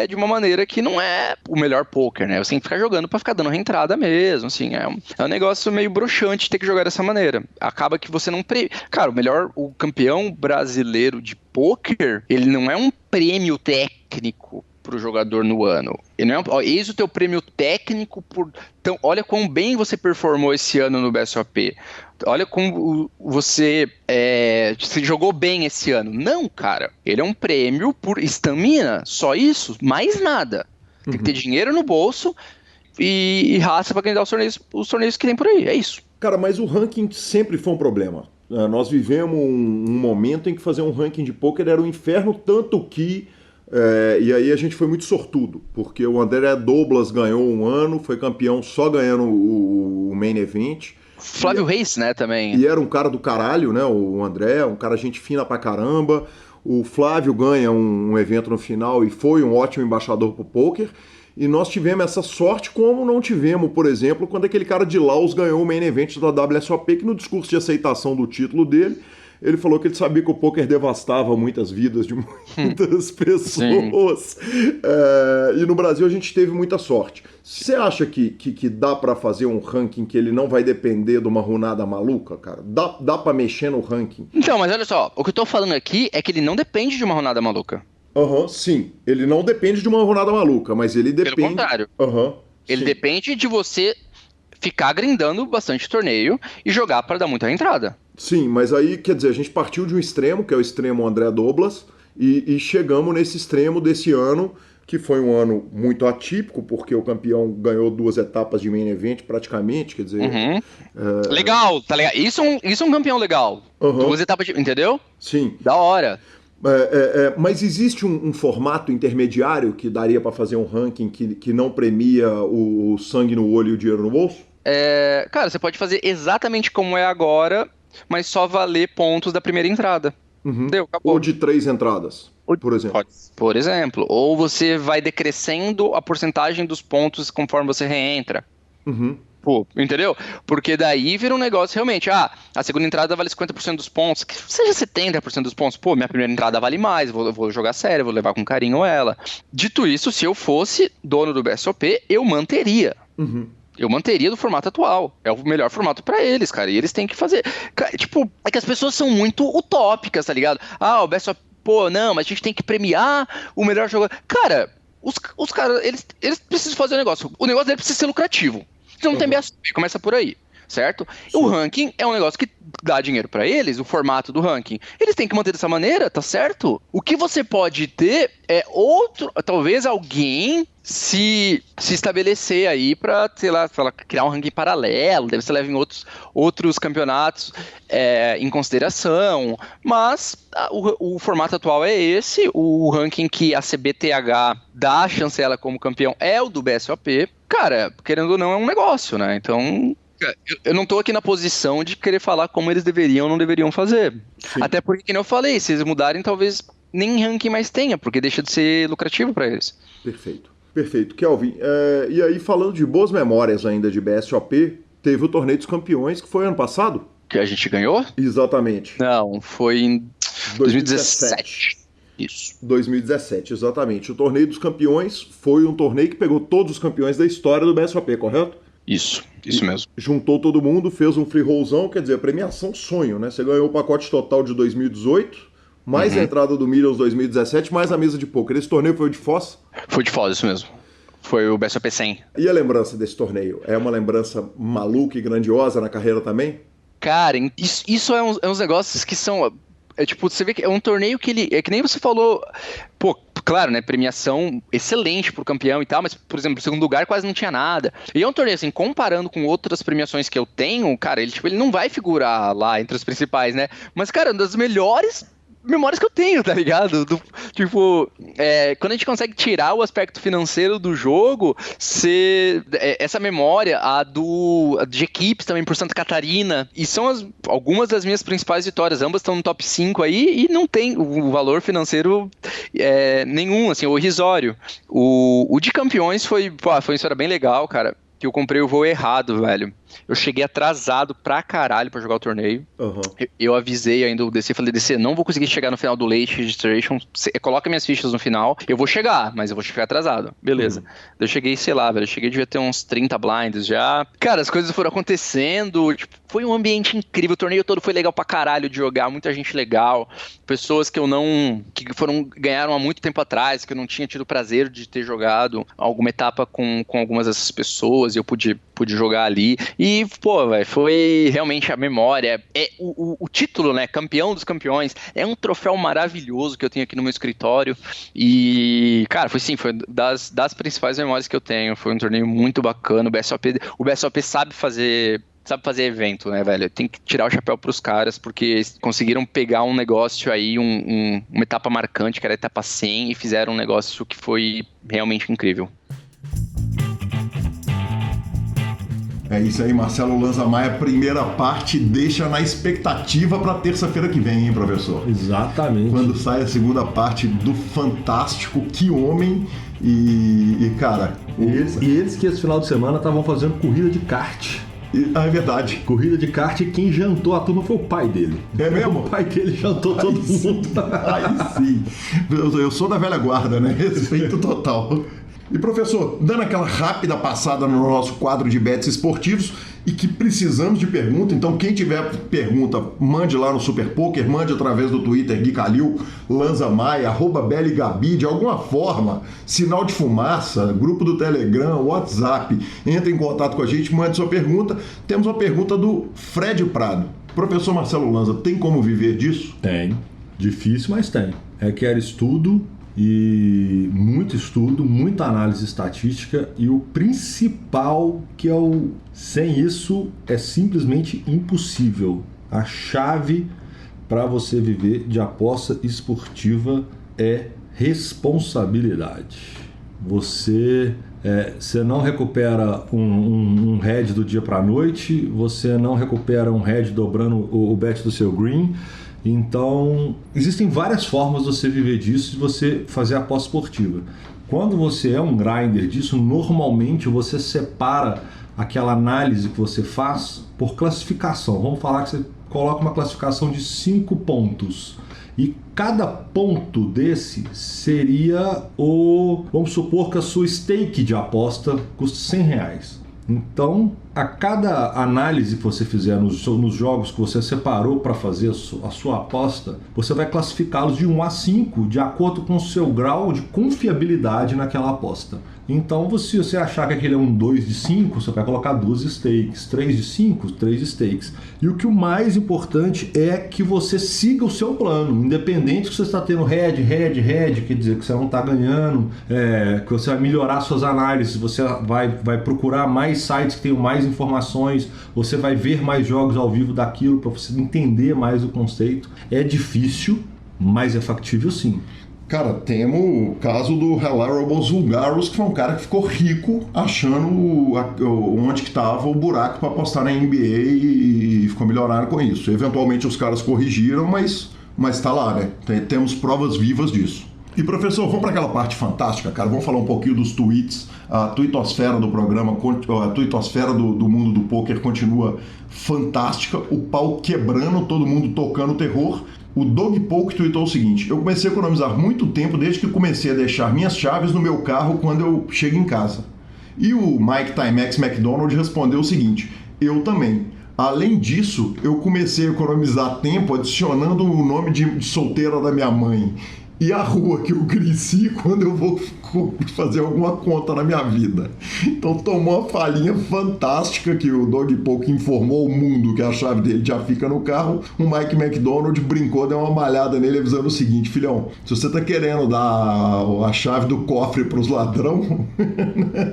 de uma maneira que não é o melhor poker, né? Você tem que ficar jogando pra ficar dando reentrada mesmo, assim. É um negócio meio broxante ter que jogar dessa maneira. Acaba que você não... Cara, o campeão brasileiro de poker, ele não é um prêmio técnico pro jogador no ano. Ele não é eis o teu prêmio técnico por... Então, olha quão bem você performou esse ano no BSOP. Olha como você se jogou bem esse ano. Não, cara. Ele é um prêmio por estamina. Só isso. Mais nada. Tem que ter dinheiro no bolso e raça pra ganhar os torneios que tem por aí. É isso. Cara, mas o ranking sempre foi um problema. Nós vivemos um momento em que fazer um ranking de poker era um inferno, tanto que... e aí a gente foi muito sortudo, porque o André Douglas ganhou um ano, foi campeão só ganhando o main event. Flávio Reis, né, também. E era um cara do caralho, né, o André, um cara gente fina pra caramba. O Flávio ganha um evento no final e foi um ótimo embaixador pro poker. E nós tivemos essa sorte como não tivemos, por exemplo, quando aquele cara de Laos ganhou o main event da WSOP, que no discurso de aceitação do título dele, ele falou que ele sabia que o poker devastava muitas vidas de muitas pessoas. E no Brasil a gente teve muita sorte. Você acha que dá pra fazer um ranking que ele não vai depender de uma runada maluca, cara? Dá pra mexer no ranking? Então, mas olha só, o que eu tô falando aqui é que ele não depende de uma runada maluca. Sim. Ele não depende de uma runada maluca, mas ele depende... Pelo contrário. Ele depende de você ficar grindando bastante torneio e jogar para dar muita entrada. Sim, mas aí, quer dizer, a gente partiu de um extremo, que é o extremo André Douglas, e chegamos nesse extremo desse ano, que foi um ano muito atípico, porque o campeão ganhou 2 etapas de main event praticamente, quer dizer... Legal, tá legal. Isso é um campeão legal. 2 etapas de... Entendeu? Sim. Da hora. Mas existe um formato intermediário que daria para fazer um ranking que não premia o sangue no olho e o dinheiro no bolso? Cara, você pode fazer exatamente como é agora, mas só valer pontos da primeira entrada. Deu, acabou. Ou de 3 entradas, por exemplo. Por exemplo. Ou você vai decrescendo a porcentagem dos pontos conforme você reentra. Pô, entendeu? Porque daí vira um negócio realmente, a segunda entrada vale 50% dos pontos, que seja 70% dos pontos, pô, minha primeira entrada vale mais, vou jogar sério, vou levar com carinho ela. Dito isso, se eu fosse dono do BSOP, eu manteria. Eu manteria do formato atual. É o melhor formato pra eles, cara, e eles têm que fazer. Tipo, é que as pessoas são muito utópicas, tá ligado? O BSOP, pô, não, mas a gente tem que premiar o melhor jogador. Cara, os caras, eles precisam fazer um negócio. O negócio dele precisa ser lucrativo. Não tem BSOP, começa por aí, certo? Sim. O ranking é um negócio que dá dinheiro pra eles, o formato do ranking. Eles têm que manter dessa maneira, tá certo? O que você pode ter é talvez alguém se estabelecer aí pra, sei lá, criar um ranking paralelo, deve ser leva em outros campeonatos em consideração, mas o formato atual é esse, o ranking que a CBTH dá a chancela como campeão é o do BSOP. Cara, querendo ou não, é um negócio, né? Então, eu não tô aqui na posição de querer falar como eles deveriam ou não deveriam fazer. Sim. Até porque, como eu falei, se eles mudarem, talvez nem ranking mais tenha, porque deixa de ser lucrativo para eles. Perfeito. Kelvin, e aí falando de boas memórias ainda de BSOP, teve o Torneio dos Campeões, que foi ano passado? que a gente ganhou? Exatamente. Não, foi em 2017. Isso. 2017, exatamente. O Torneio dos Campeões foi um torneio que pegou todos os campeões da história do BSOP, correto? Isso mesmo. Juntou todo mundo, fez um free rollzão, quer dizer, premiação sonho, né? Você ganhou o pacote total de 2018, mais a entrada do Millions 2017, mais a mesa de poker. Esse torneio foi o de Foz? Foi de Foz, isso mesmo. Foi o BSOP 100. E a lembrança desse torneio? É uma lembrança maluca e grandiosa na carreira também? Cara, isso é uns negócios que são... tipo, você vê que é um torneio que ele... É que nem você falou... Pô, claro, né? Premiação excelente pro campeão e tal, mas, por exemplo, o segundo lugar quase não tinha nada. E é um torneio, assim, comparando com outras premiações que eu tenho, cara, ele não vai figurar lá entre os principais, né? Mas, cara, uma das melhores memórias que eu tenho, tá ligado? Quando a gente consegue tirar o aspecto financeiro do jogo, essa memória, a de equipes também por Santa Catarina, e são algumas das minhas principais vitórias, ambas estão no top 5 aí, e não tem o valor financeiro nenhum, assim, o irrisório. O de campeões foi uma história bem legal, cara, que eu comprei o voo errado, velho. Eu cheguei atrasado pra caralho pra jogar o torneio. Eu avisei ainda o DC, falei, DC, não vou conseguir chegar no final do late registration, coloca minhas fichas no final, eu vou chegar, mas eu vou chegar atrasado. Beleza. Eu cheguei, sei lá, velho, devia ter uns 30 blinds já. Cara, as coisas foram acontecendo, tipo, foi um ambiente incrível, o torneio todo foi legal pra caralho de jogar, muita gente legal, pessoas que ganharam há muito tempo atrás, que eu não tinha tido o prazer de ter jogado alguma etapa com algumas dessas pessoas, e eu pude jogar ali. E, pô, velho, foi realmente a memória. O título, né? Campeão dos campeões. É um troféu maravilhoso que eu tenho aqui no meu escritório. E, cara, foi das principais memórias que eu tenho. Foi um torneio muito bacana. O BSOP sabe fazer evento, né, velho? Tem que tirar o chapéu pros caras, porque conseguiram pegar um negócio aí, uma etapa marcante, que era a etapa 100, e fizeram um negócio que foi realmente incrível. É isso aí, Marcelo Lanza Maia, primeira parte, deixa na expectativa para terça-feira que vem, hein, professor? Exatamente. Quando sai a segunda parte do Fantástico, que homem e cara... Eles que esse final de semana estavam fazendo corrida de kart. É verdade. Corrida de kart, e quem jantou a turma foi o pai dele. É mesmo? O pai dele jantou todo mundo. Aí sim. Eu sou da velha guarda, né? Respeito total. E, professor, dando aquela rápida passada no nosso quadro de bets esportivos, e que precisamos de pergunta, então quem tiver pergunta, mande lá no Super Poker, mande através do Twitter, Gui Calil, Lanza Maia, @BeliGabi, de alguma forma, sinal de fumaça, grupo do Telegram, WhatsApp, entre em contato com a gente, mande sua pergunta. Temos uma pergunta do Fred Prado. Professor Marcelo Lanza, tem como viver disso? Tem. Difícil, mas tem. Requer estudo, e muito estudo, muita análise estatística, e o principal, que é sem isso é simplesmente impossível. A chave para você viver de aposta esportiva é responsabilidade. Você não recupera um head do dia para a noite, você não recupera um head dobrando o bet do seu green. Então, existem várias formas de você viver disso, de você fazer aposta esportiva. Quando você é um grinder disso, normalmente você separa aquela análise que você faz por classificação. Vamos falar que você coloca uma classificação de 5 pontos. E cada ponto desse seria vamos supor que a sua stake de aposta custa R$100. Então, a cada análise que você fizer nos jogos que você separou para fazer a sua aposta, você vai classificá-los de 1 a 5 de acordo com o seu grau de confiabilidade naquela aposta. Então, se você achar que aquele é um 2 de 5, você vai colocar 2 stakes, 3 de 5, 3 stakes. E o que o mais importante é que você siga o seu plano, independente que você está tendo head, quer dizer que você não está ganhando, que você vai melhorar suas análises, você vai procurar mais sites que tenham mais informações, você vai ver mais jogos ao vivo daquilo para você entender mais o conceito. É difícil, mas é factível sim. Cara, temos o caso do Hilarious Vulgarus, que foi um cara que ficou rico achando onde que estava o buraco para apostar na NBA e ficou milionário com isso. Eventualmente os caras corrigiram, mas tá lá, né? Temos provas vivas disso. E professor, vamos para aquela parte fantástica, cara. Vamos falar um pouquinho dos tweets. A tuitosfera do programa, a tuitosfera do mundo do poker continua fantástica. O pau quebrando, todo mundo tocando terror. O Doug Polk tweetou o seguinte: eu comecei a economizar muito tempo desde que comecei a deixar minhas chaves no meu carro quando eu chego em casa. E o Mike Timex McDonald respondeu o seguinte: eu também. Além disso, eu comecei a economizar tempo adicionando o nome de solteira da minha mãe e a rua que eu cresci quando eu vou fazer alguma conta na minha vida. Então tomou uma falhinha fantástica que o Doug Polk informou ao mundo que a chave dele já fica no carro. O Mike McDonald brincou, deu uma malhada nele avisando o seguinte: filhão, se você tá querendo dar a chave do cofre pros ladrão,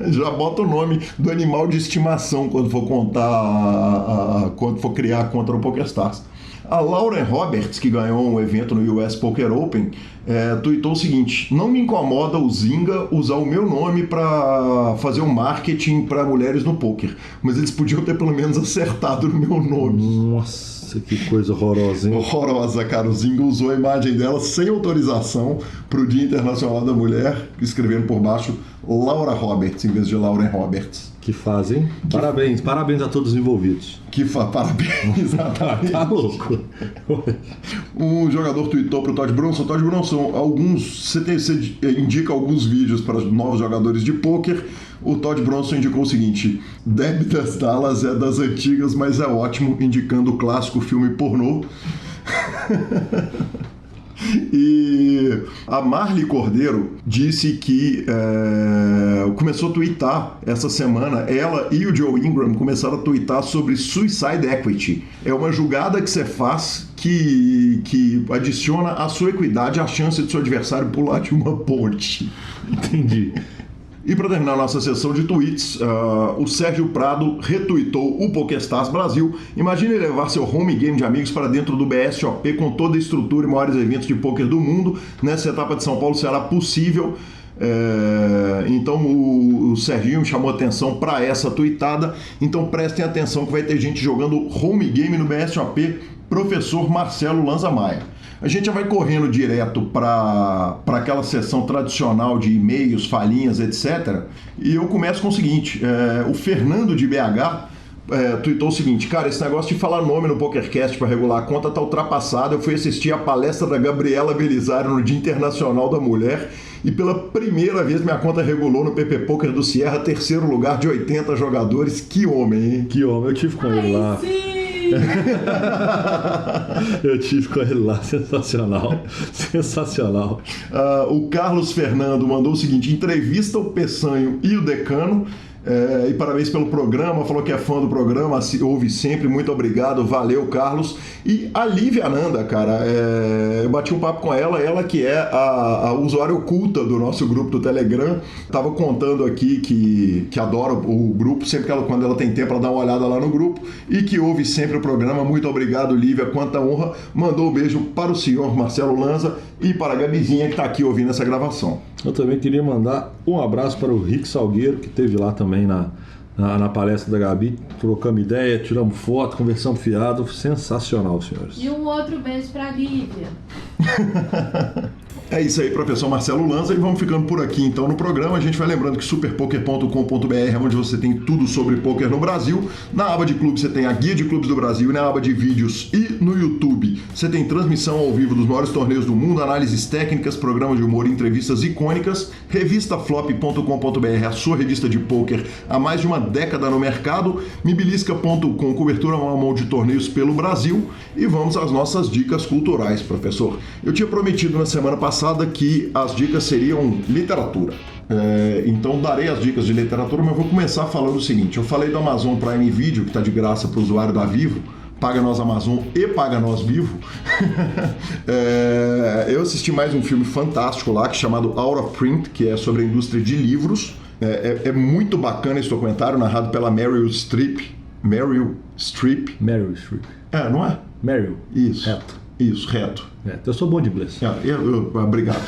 já bota o nome do animal de estimação quando for contar, quando for criar a conta no PokerStars. A Lauren Roberts, que ganhou um evento no US Poker Open, tweetou o seguinte: não me incomoda o Zynga usar o meu nome para fazer um marketing para mulheres no poker, mas eles podiam ter pelo menos acertado no meu nome. Nossa, que coisa horrorosa, hein? Horrorosa, cara. O Zynga usou a imagem dela sem autorização para o Dia Internacional da Mulher, escrevendo por baixo Laura Roberts em vez de Lauren Roberts. Que fazem. Parabéns a todos os envolvidos. Parabéns, exatamente. Tá louco. Um jogador tweetou pro Todd Bronson: Todd Bronson, você indica alguns vídeos para novos jogadores de pôquer. O Todd Bronson indicou o seguinte: Debbie das Dallas é das antigas, mas é ótimo, indicando o clássico filme pornô. E a Marli Cordeiro disse que começou a twittar essa semana. Ela e o Joe Ingram começaram a twittar sobre Suicide Equity. É uma jogada que você faz que adiciona à sua equidade a chance de seu adversário pular de uma ponte. Entendi. E para terminar a nossa sessão de tweets, o Sérgio Prado retweetou o PokerStars Brasil. Imagine levar seu home game de amigos para dentro do BSOP com toda a estrutura e maiores eventos de poker do mundo. Nessa etapa de São Paulo será possível. Então o Serginho chamou atenção para essa tweetada. Então prestem atenção que vai ter gente jogando home game no BSOP, professor Marcelo Lanza Maia. A gente já vai correndo direto para aquela sessão tradicional de e-mails, falhinhas, etc. E eu começo com o seguinte: o Fernando de BH tweetou o seguinte: cara, esse negócio de falar nome no PokerCast para regular a conta tá ultrapassado. Eu fui assistir a palestra da Gabriela Belisário no Dia Internacional da Mulher e pela primeira vez minha conta regulou no PP Poker do Sierra, terceiro lugar de 80 jogadores. Que homem, hein? Que homem, eu tive com ele lá. Sim. Eu tive com ele lá, sensacional. O Carlos Fernando mandou o seguinte: entrevista o Peçanho e o Decano. E parabéns pelo programa, falou que é fã do programa, ouve sempre, muito obrigado, valeu, Carlos. E a Lívia Ananda, cara, eu bati um papo com ela que é a usuária oculta do nosso grupo do Telegram. Tava contando aqui que adora o grupo, sempre quando ela tem tempo ela dá uma olhada lá no grupo e que ouve sempre o programa. Muito obrigado, Lívia, quanta honra. Mandou um beijo para o senhor Marcelo Lanza e para a Gabizinha que está aqui ouvindo essa gravação. Eu também queria mandar um abraço para o Rick Salgueiro, que esteve lá também na palestra da Gabi. Trocamos ideia, tiramos foto, conversamos fiado. Sensacional, senhores. E um outro beijo para a Lívia. É isso aí, professor Marcelo Lanza, e vamos ficando por aqui então no programa. A gente vai lembrando que superpoker.com.br é onde você tem tudo sobre poker no Brasil. Na aba de clubes você tem a guia de clubes do Brasil, e na aba de vídeos e no YouTube você tem transmissão ao vivo dos maiores torneios do mundo, análises técnicas, programas de humor e entrevistas icônicas. Revistaflop.com.br, a sua revista de poker há mais de uma década no mercado. Mibilisca.com, cobertura mão a mão de torneios pelo Brasil. E vamos às nossas dicas culturais, professor. Eu tinha prometido na semana passada que as dicas seriam literatura. Então darei as dicas de literatura, mas vou começar falando o seguinte: eu falei do Amazon Prime Video, que está de graça para o usuário da Vivo. Paga nós Amazon e paga nós Vivo. Eu assisti mais um filme fantástico lá, chamado Out of Print, que é sobre a indústria de livros. É muito bacana esse documentário, narrado pela Meryl Streep. Meryl Streep. Não é? Meryl. Isso. Reto. Isso, reto. Eu sou bom de inglês. Obrigado.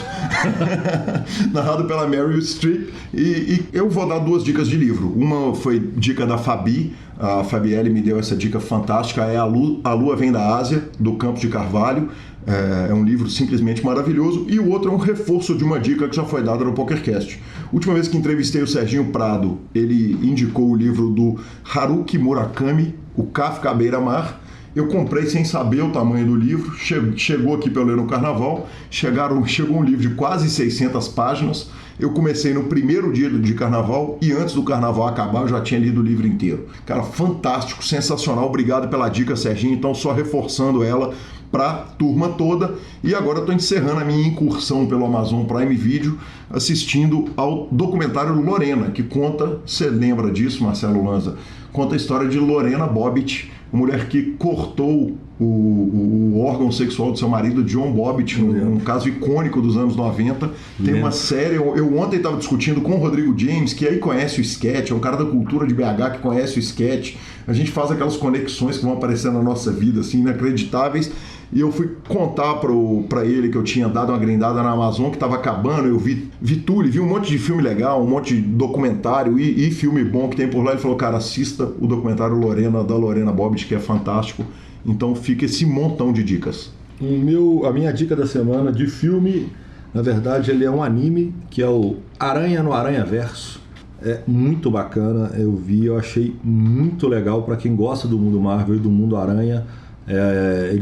Narrado pela Meryl Streep. E eu vou dar duas dicas de livro. Uma foi dica da Fabi. A Fabielle me deu essa dica fantástica. É A Lua Vem da Ásia, do Campos de Carvalho. É um livro simplesmente maravilhoso. E o outro é um reforço de uma dica que já foi dada no PokerCast. Última vez que entrevistei o Serginho Prado, ele indicou o livro do Haruki Murakami, O Kafka à Beira-Mar. Eu comprei sem saber o tamanho do livro, chegou aqui para eu ler no Carnaval, chegou um livro de quase 600 páginas. Eu comecei no primeiro dia de Carnaval e antes do Carnaval acabar eu já tinha lido o livro inteiro. Cara, fantástico, sensacional, obrigado pela dica, Serginho. Então só reforçando ela para a turma toda. E agora eu estou encerrando a minha incursão pelo Amazon Prime Video assistindo ao documentário Lorena, que conta, você lembra disso, Marcelo Lanza? Conta a história de Lorena Bobbitt, uma mulher que cortou o órgão sexual do seu marido, John Bobbitt, um caso icônico dos anos 90. Tem uma série, eu ontem estava discutindo com o Rodrigo James, que aí conhece o sketch, é um cara da cultura de BH que conhece o sketch. A gente faz aquelas conexões que vão aparecendo na nossa vida, assim, inacreditáveis. E eu fui contar para ele que eu tinha dado uma grindada na Amazon, que estava acabando. Eu vi tudo, vi um monte de filme legal, um monte de documentário e filme bom que tem por lá. Ele falou, cara, assista o documentário Lorena, da Lorena Bobbitt, que é fantástico. Então fica esse montão de dicas. A minha dica da semana de filme, na verdade, ele é um anime, que é o Aranha no Aranhaverso. É muito bacana, eu achei muito legal para quem gosta do mundo Marvel e do mundo Aranha. Eu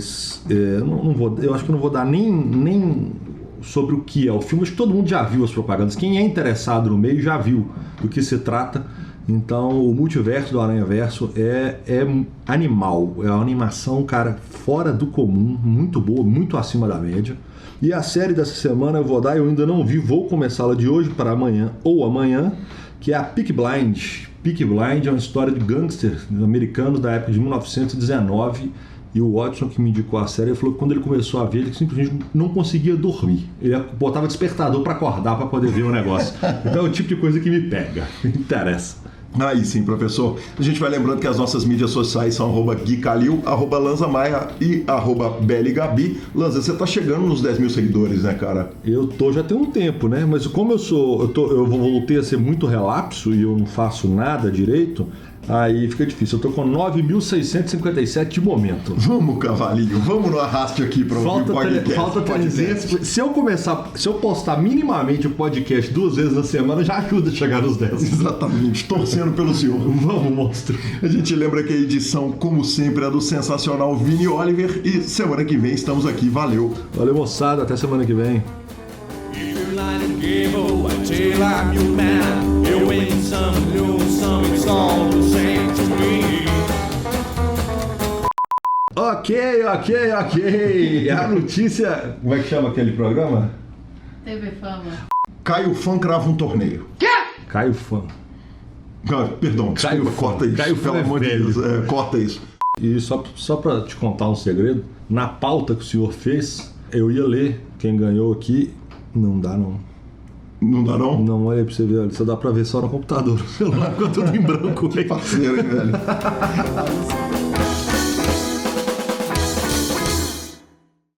acho que não vou dar nem sobre o que é o filme, acho que todo mundo já viu as propagandas. Quem é interessado no meio já viu do que se trata. Então o multiverso do Aranhaverso é animal, é uma animação, cara, fora do comum, muito boa, muito acima da média. E a série dessa semana eu vou dar, eu ainda não vi, vou começá-la de hoje para amanhã ou amanhã, que é a Peaky Blinders. Peaky Blinders é uma história de gangsters americanos da época de 1919. E o Watson, que me indicou a série, ele falou que quando ele começou a ver, ele simplesmente não conseguia dormir. Ele botava despertador para acordar, para poder ver o negócio. Então é o tipo de coisa que me pega, me interessa. Aí sim, professor. A gente vai lembrando que as nossas mídias sociais são @GuiCalil, @LanzaMaia e @BeliGabi. Lanza, você tá chegando nos 10 mil seguidores, né, cara? Eu já tem um tempo, né? Mas como eu voltei a ser muito relapso e eu não faço nada direito, aí fica difícil. Eu tô com 9.657 de momento. Vamos, cavalinho, vamos no arraste aqui para o podcast. Falta 300. Se eu postar minimamente o podcast 2 vezes na semana, já ajuda a chegar nos 10. Exatamente, torcendo pelo senhor. Vamos, monstro. A gente lembra que a edição, como sempre, é do sensacional Vini Oliver e semana que vem estamos aqui. Valeu. Valeu, moçada. Até semana que vem. Ok. A notícia... Como é que chama aquele programa? TV Fama. Caio Fã crava um torneio. Quê? Caio Fã. Perdão, desculpa, corta isso. Caio Fã, pelo amor de Deus. Corta isso. E só pra te contar um segredo, na pauta que o senhor fez, eu ia ler quem ganhou aqui. Não dá, não. Não dá, não? Não, olha aí pra você ver. Só dá pra ver só no computador. O celular ficou tudo em branco. Que parceiro, hein, velho?